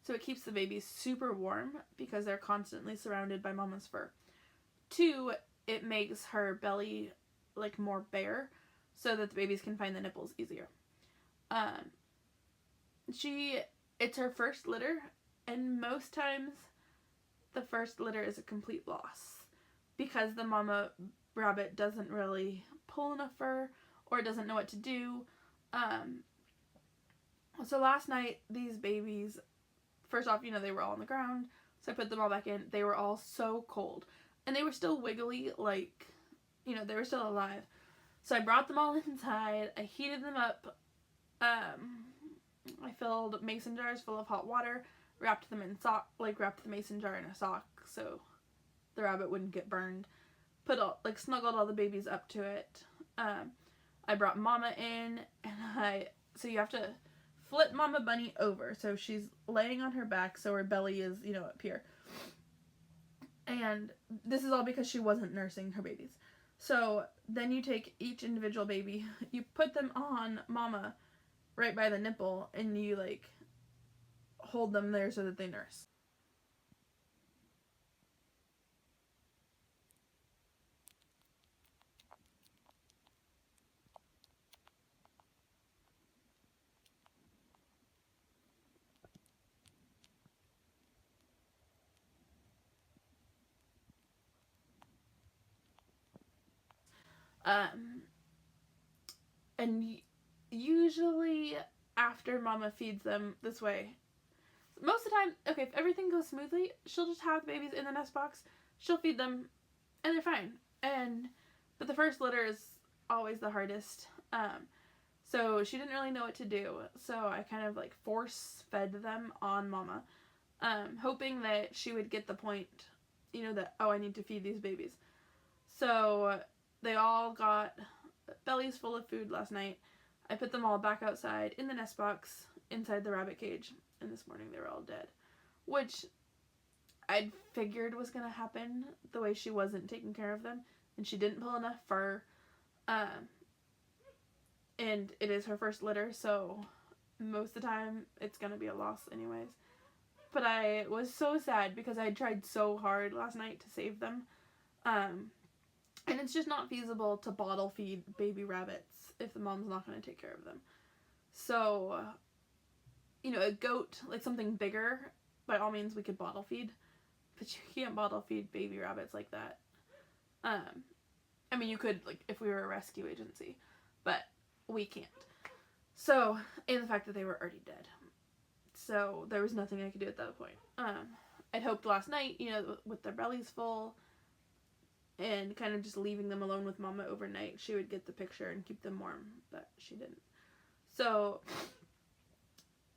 so it keeps the babies super warm because they're constantly surrounded by mama's fur. 2, it makes her belly like more bare so that the babies can find the nipples easier. It's her first litter, and most times the first litter is a complete loss because the mama rabbit doesn't really pull enough fur or doesn't know what to do. So last night, these babies, first off, they were all on the ground, so I put them all back in. They were all so cold, and they were still wiggly, like, they were still alive. So I brought them all inside, I heated them up, I filled mason jars full of hot water, wrapped the mason jar in a sock so the rabbit wouldn't get burned, snuggled all the babies up to it. I brought mama in, and so you have to flip mama bunny over, so she's laying on her back, so her belly is, up here. And this is all because she wasn't nursing her babies. So then you take each individual baby, you put them on mama right by the nipple, and you hold them there so that they nurse. And usually after mama feeds them this way, most of the time, okay, if everything goes smoothly, she'll just have the babies in the nest box, she'll feed them, and they're fine. But the first litter is always the hardest. So she didn't really know what to do, so I kind of force fed them on mama, hoping that she would get the point, that, oh, I need to feed these babies. So they all got bellies full of food last night. I put them all back outside in the nest box inside the rabbit cage, and this morning they were all dead, which I figured was going to happen the way she wasn't taking care of them, and she didn't pull enough fur, and it is her first litter, so most of the time it's going to be a loss anyways. But I was so sad because I tried so hard last night to save them, and it's just not feasible to bottle feed baby rabbits if the mom's not going to take care of them. So, a goat, something bigger, by all means we could bottle feed. but you can't bottle feed baby rabbits like that. I mean, you could, like, if we were a rescue agency, but we can't. So, and the fact that they were already dead. So, there was nothing I could do at that point. I'd hoped last night, you know, with their bellies full, and kind of just leaving them alone with Mama overnight, she would get the picture and keep them warm, but she didn't. So,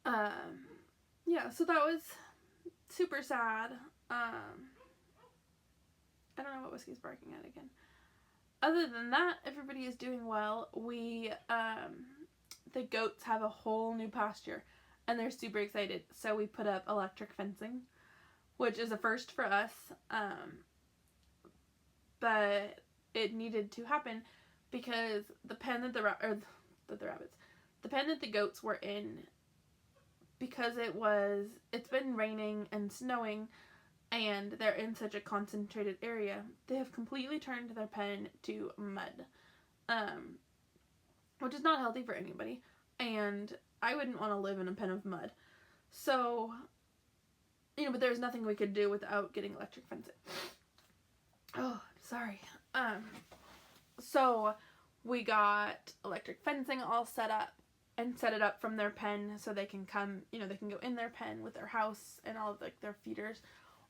yeah, so that was super sad. I don't know what Whiskey's barking at again. Other than that, everybody is doing well. We, the goats have a whole new pasture, and they're super excited. So we put up electric fencing, which is a first for us. But it needed to happen because the pen that the pen that the goats were in, because it's been raining and snowing, and they're in such a concentrated area, they have completely turned their pen to mud, which is not healthy for anybody, and I wouldn't want to live in a pen of mud. So, you know, but there's nothing we could do without getting electric fencing. Oh, sorry. So we got electric fencing all set up and set it up from their pen so they can come, you know, they can go in their pen with their house and all of, like, their feeders,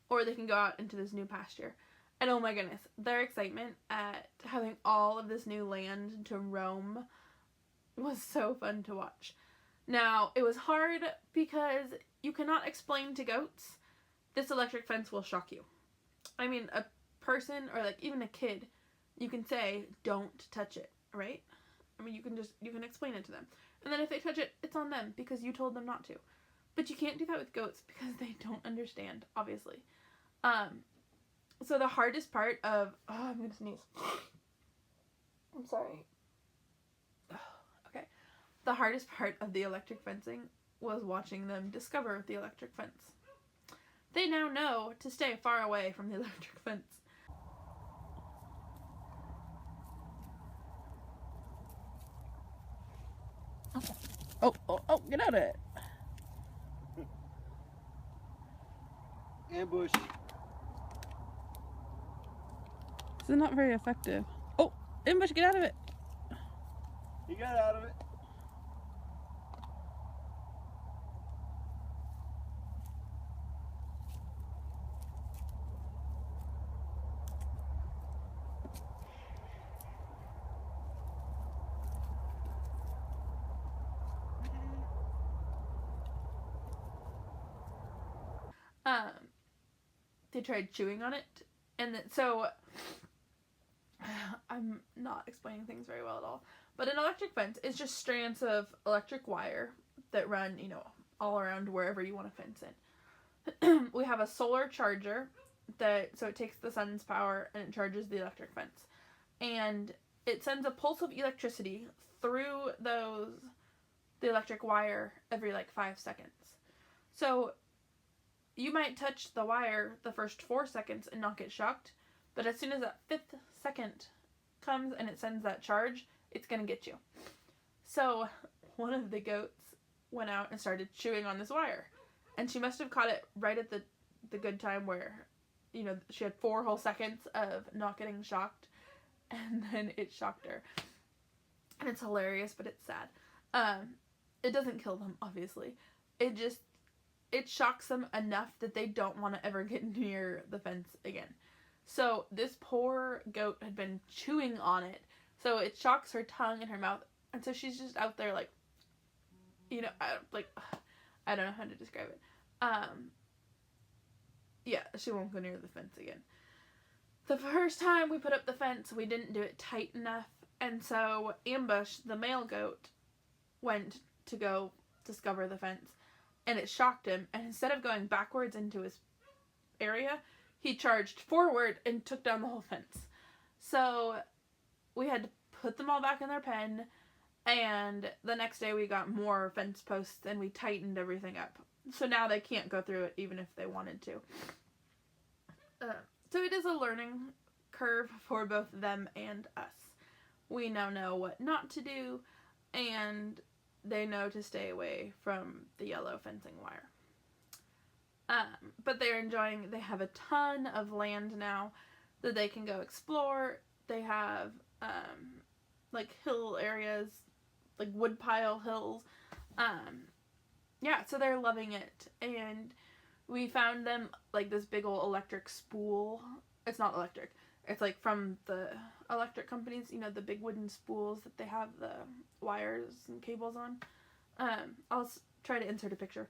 or they can go out into this new pasture. And oh my goodness, their excitement at having all of this new land to roam was so fun to watch. Now, it was hard because you cannot explain to goats, this electric fence will shock you. I mean, a person, or like even a kid, you can say, don't touch it, right? I mean, you can explain it to them. And then if they touch it, it's on them because you told them not to. But you can't do that with goats because they don't understand, obviously. So the hardest part of, I'm gonna sneeze. I'm sorry. Okay. The hardest part of the electric fencing was watching them discover the electric fence. They now know to stay far away from the electric fence. Oh, get out of it. Ambush. This is not very effective. Oh, ambush, get out of it. He got out of it. They tried chewing on it, and so I'm not explaining things very well at all. But an electric fence is just strands of electric wire that run, you know, all around wherever you want to fence in. We have a solar charger so it takes the sun's power and it charges the electric fence. And it sends a pulse of electricity through the electric wire every like 5 seconds. So you might touch the wire the first 4 seconds and not get shocked, but as soon as that 5th second comes and it sends that charge, it's going to get you. So one of the goats went out and started chewing on this wire, and she must have caught it right at the good time where, you know, she had 4 whole seconds of not getting shocked, and then it shocked her. And it's hilarious, but it's sad. It doesn't kill them, obviously. It shocks them enough that they don't want to ever get near the fence again. So this poor goat had been chewing on it, so it shocks her tongue and her mouth, and so she's just out there like, you know, I don't know how to describe it. Yeah, she won't go near the fence again. The first time we put up the fence, we didn't do it tight enough, and so Ambush, the male goat, went to go discover the fence, and it shocked him, and instead of going backwards into his area, he charged forward and took down the whole fence. So we had to put them all back in their pen, and the next day we got more fence posts and we tightened everything up. So now they can't go through it even if they wanted to. So it is a learning curve for both them and us. We now know what not to do, and they know to stay away from the yellow fencing wire. But they're enjoying, they have a ton of land now that they can go explore. They have, like hill areas, like woodpile hills. Yeah, so they're loving it. And we found them like this big old electric spool. It's not electric. It's like from the electric companies, you know, the big wooden spools that they have the wires and cables on. I'll try to insert a picture.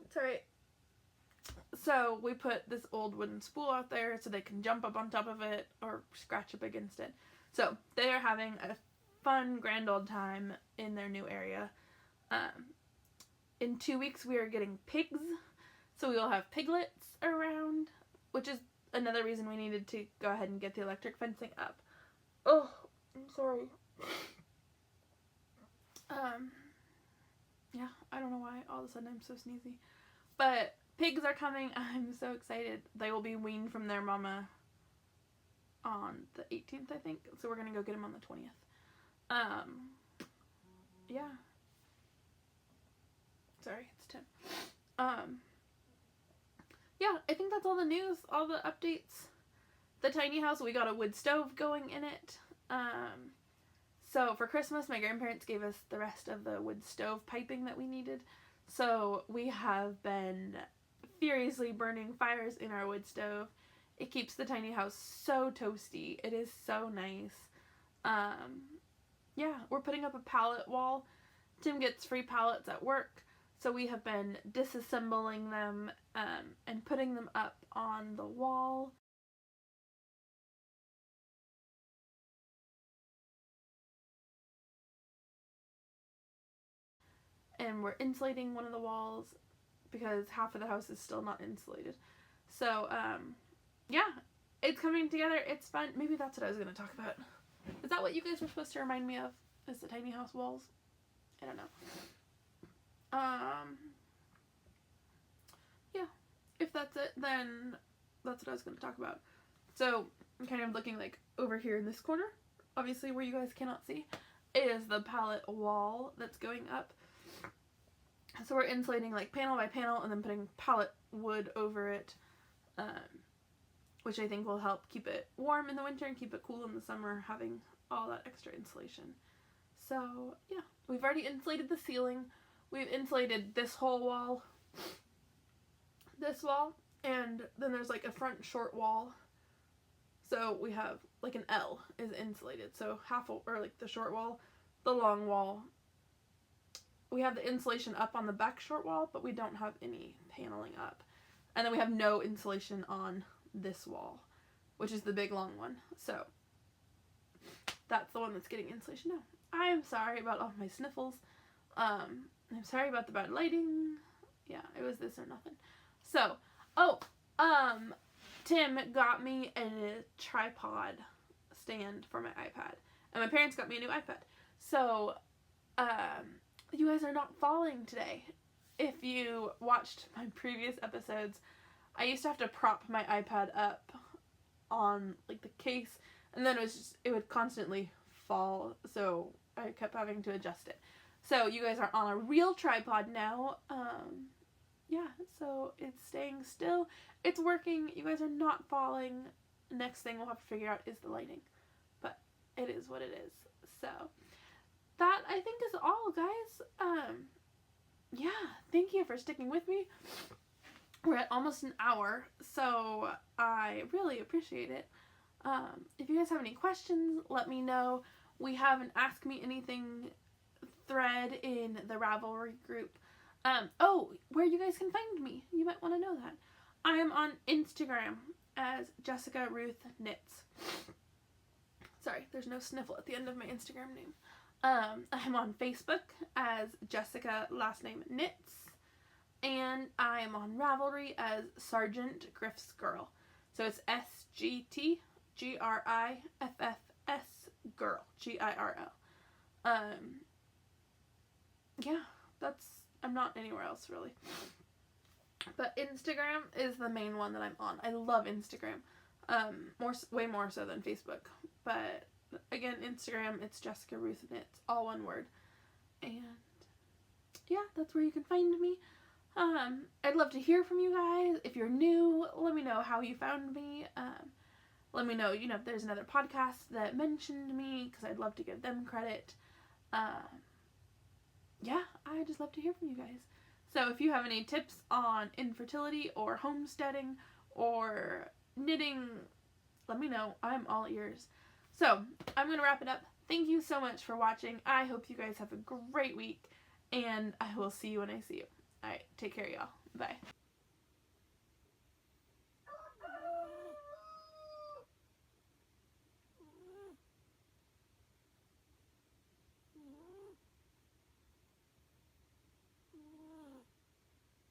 It's alright. So we put this old wooden spool out there so they can jump up on top of it or scratch up against it. So they are having a fun, grand old time in their new area. In 2 weeks we are getting pigs, so we will have piglets around, which is another reason we needed to go ahead and get the electric fencing up. Oh, I'm sorry. Yeah, I don't know why all of a sudden I'm so sneezy. But pigs are coming. I'm so excited. They will be weaned from their mama on the 18th, I think. So we're going to go get them on the 20th. Yeah. Sorry, it's 10. Yeah, I think that's all the news, all the updates. The tiny house, we got a wood stove going in it. So for Christmas, my grandparents gave us the rest of the wood stove piping that we needed. So we have been furiously burning fires in our wood stove. It keeps the tiny house so toasty. It is so nice. Yeah, we're putting up a pallet wall. Tim gets free pallets at work. So we have been disassembling them and putting them up on the wall. And we're insulating one of the walls because half of the house is still not insulated. So, yeah, it's coming together. It's fun. Maybe that's what I was going to talk about. Is that what you guys were supposed to remind me of? Is the tiny house walls? I don't know. Yeah, if that's it, then that's what I was going to talk about. So, I'm kind of looking like over here in this corner, obviously where you guys cannot see, is the pallet wall that's going up. So we're insulating like panel by panel and then putting pallet wood over it, which I think will help keep it warm in the winter and keep it cool in the summer, having all that extra insulation. So yeah, we've already insulated the ceiling. We've insulated this whole wall, this wall, and then there's like a front short wall. So we have like an L is insulated. So or like the short wall, the long wall. We have the insulation up on the back short wall, but we don't have any paneling up. And then we have no insulation on this wall, which is the big long one. So that's the one that's getting insulation now. I am sorry about all my sniffles. I'm sorry about the bad lighting. Yeah, it was this or nothing. So, Tim got me a tripod stand for my iPad. And my parents got me a new iPad. So, you guys are not falling today. If you watched my previous episodes, I used to have to prop my iPad up on like the case, and then it would constantly fall, so I kept having to adjust it. So you guys are on a real tripod now. Yeah, so it's staying still. It's working. You guys are not falling. Next thing we'll have to figure out is the lighting, but it is what it is. So that, I think, is all, guys. Yeah, thank you for sticking with me. We're at almost an hour, so I really appreciate it. If you guys have any questions, let me know. We have an Ask Me Anything thread in the Ravelry group. Where you guys can find me. You might want to know that. I am on Instagram as Jessica Ruth Knits. Sorry, there's no sniffle at the end of my Instagram name. I'm on Facebook as Jessica last name Knits, and I am on Ravelry as Sergeant Griff's Girl. So it's SGTGRIFFS Girl, GIRL. Yeah, I'm not anywhere else really. But Instagram is the main one that I'm on. I love Instagram, way more so than Facebook. But again, Instagram, it's Jessica Ruth Knits, all one word. And yeah, that's where you can find me. I'd love to hear from you guys. If you're new, let me know how you found me. Let me know, if there's another podcast that mentioned me, because I'd love to give them credit. Yeah, I just love to hear from you guys. So if you have any tips on infertility or homesteading or knitting, let me know. I'm all ears. So I'm going to wrap it up. Thank you so much for watching. I hope you guys have a great week, and I will see you when I see you. All right, take care, y'all. Bye.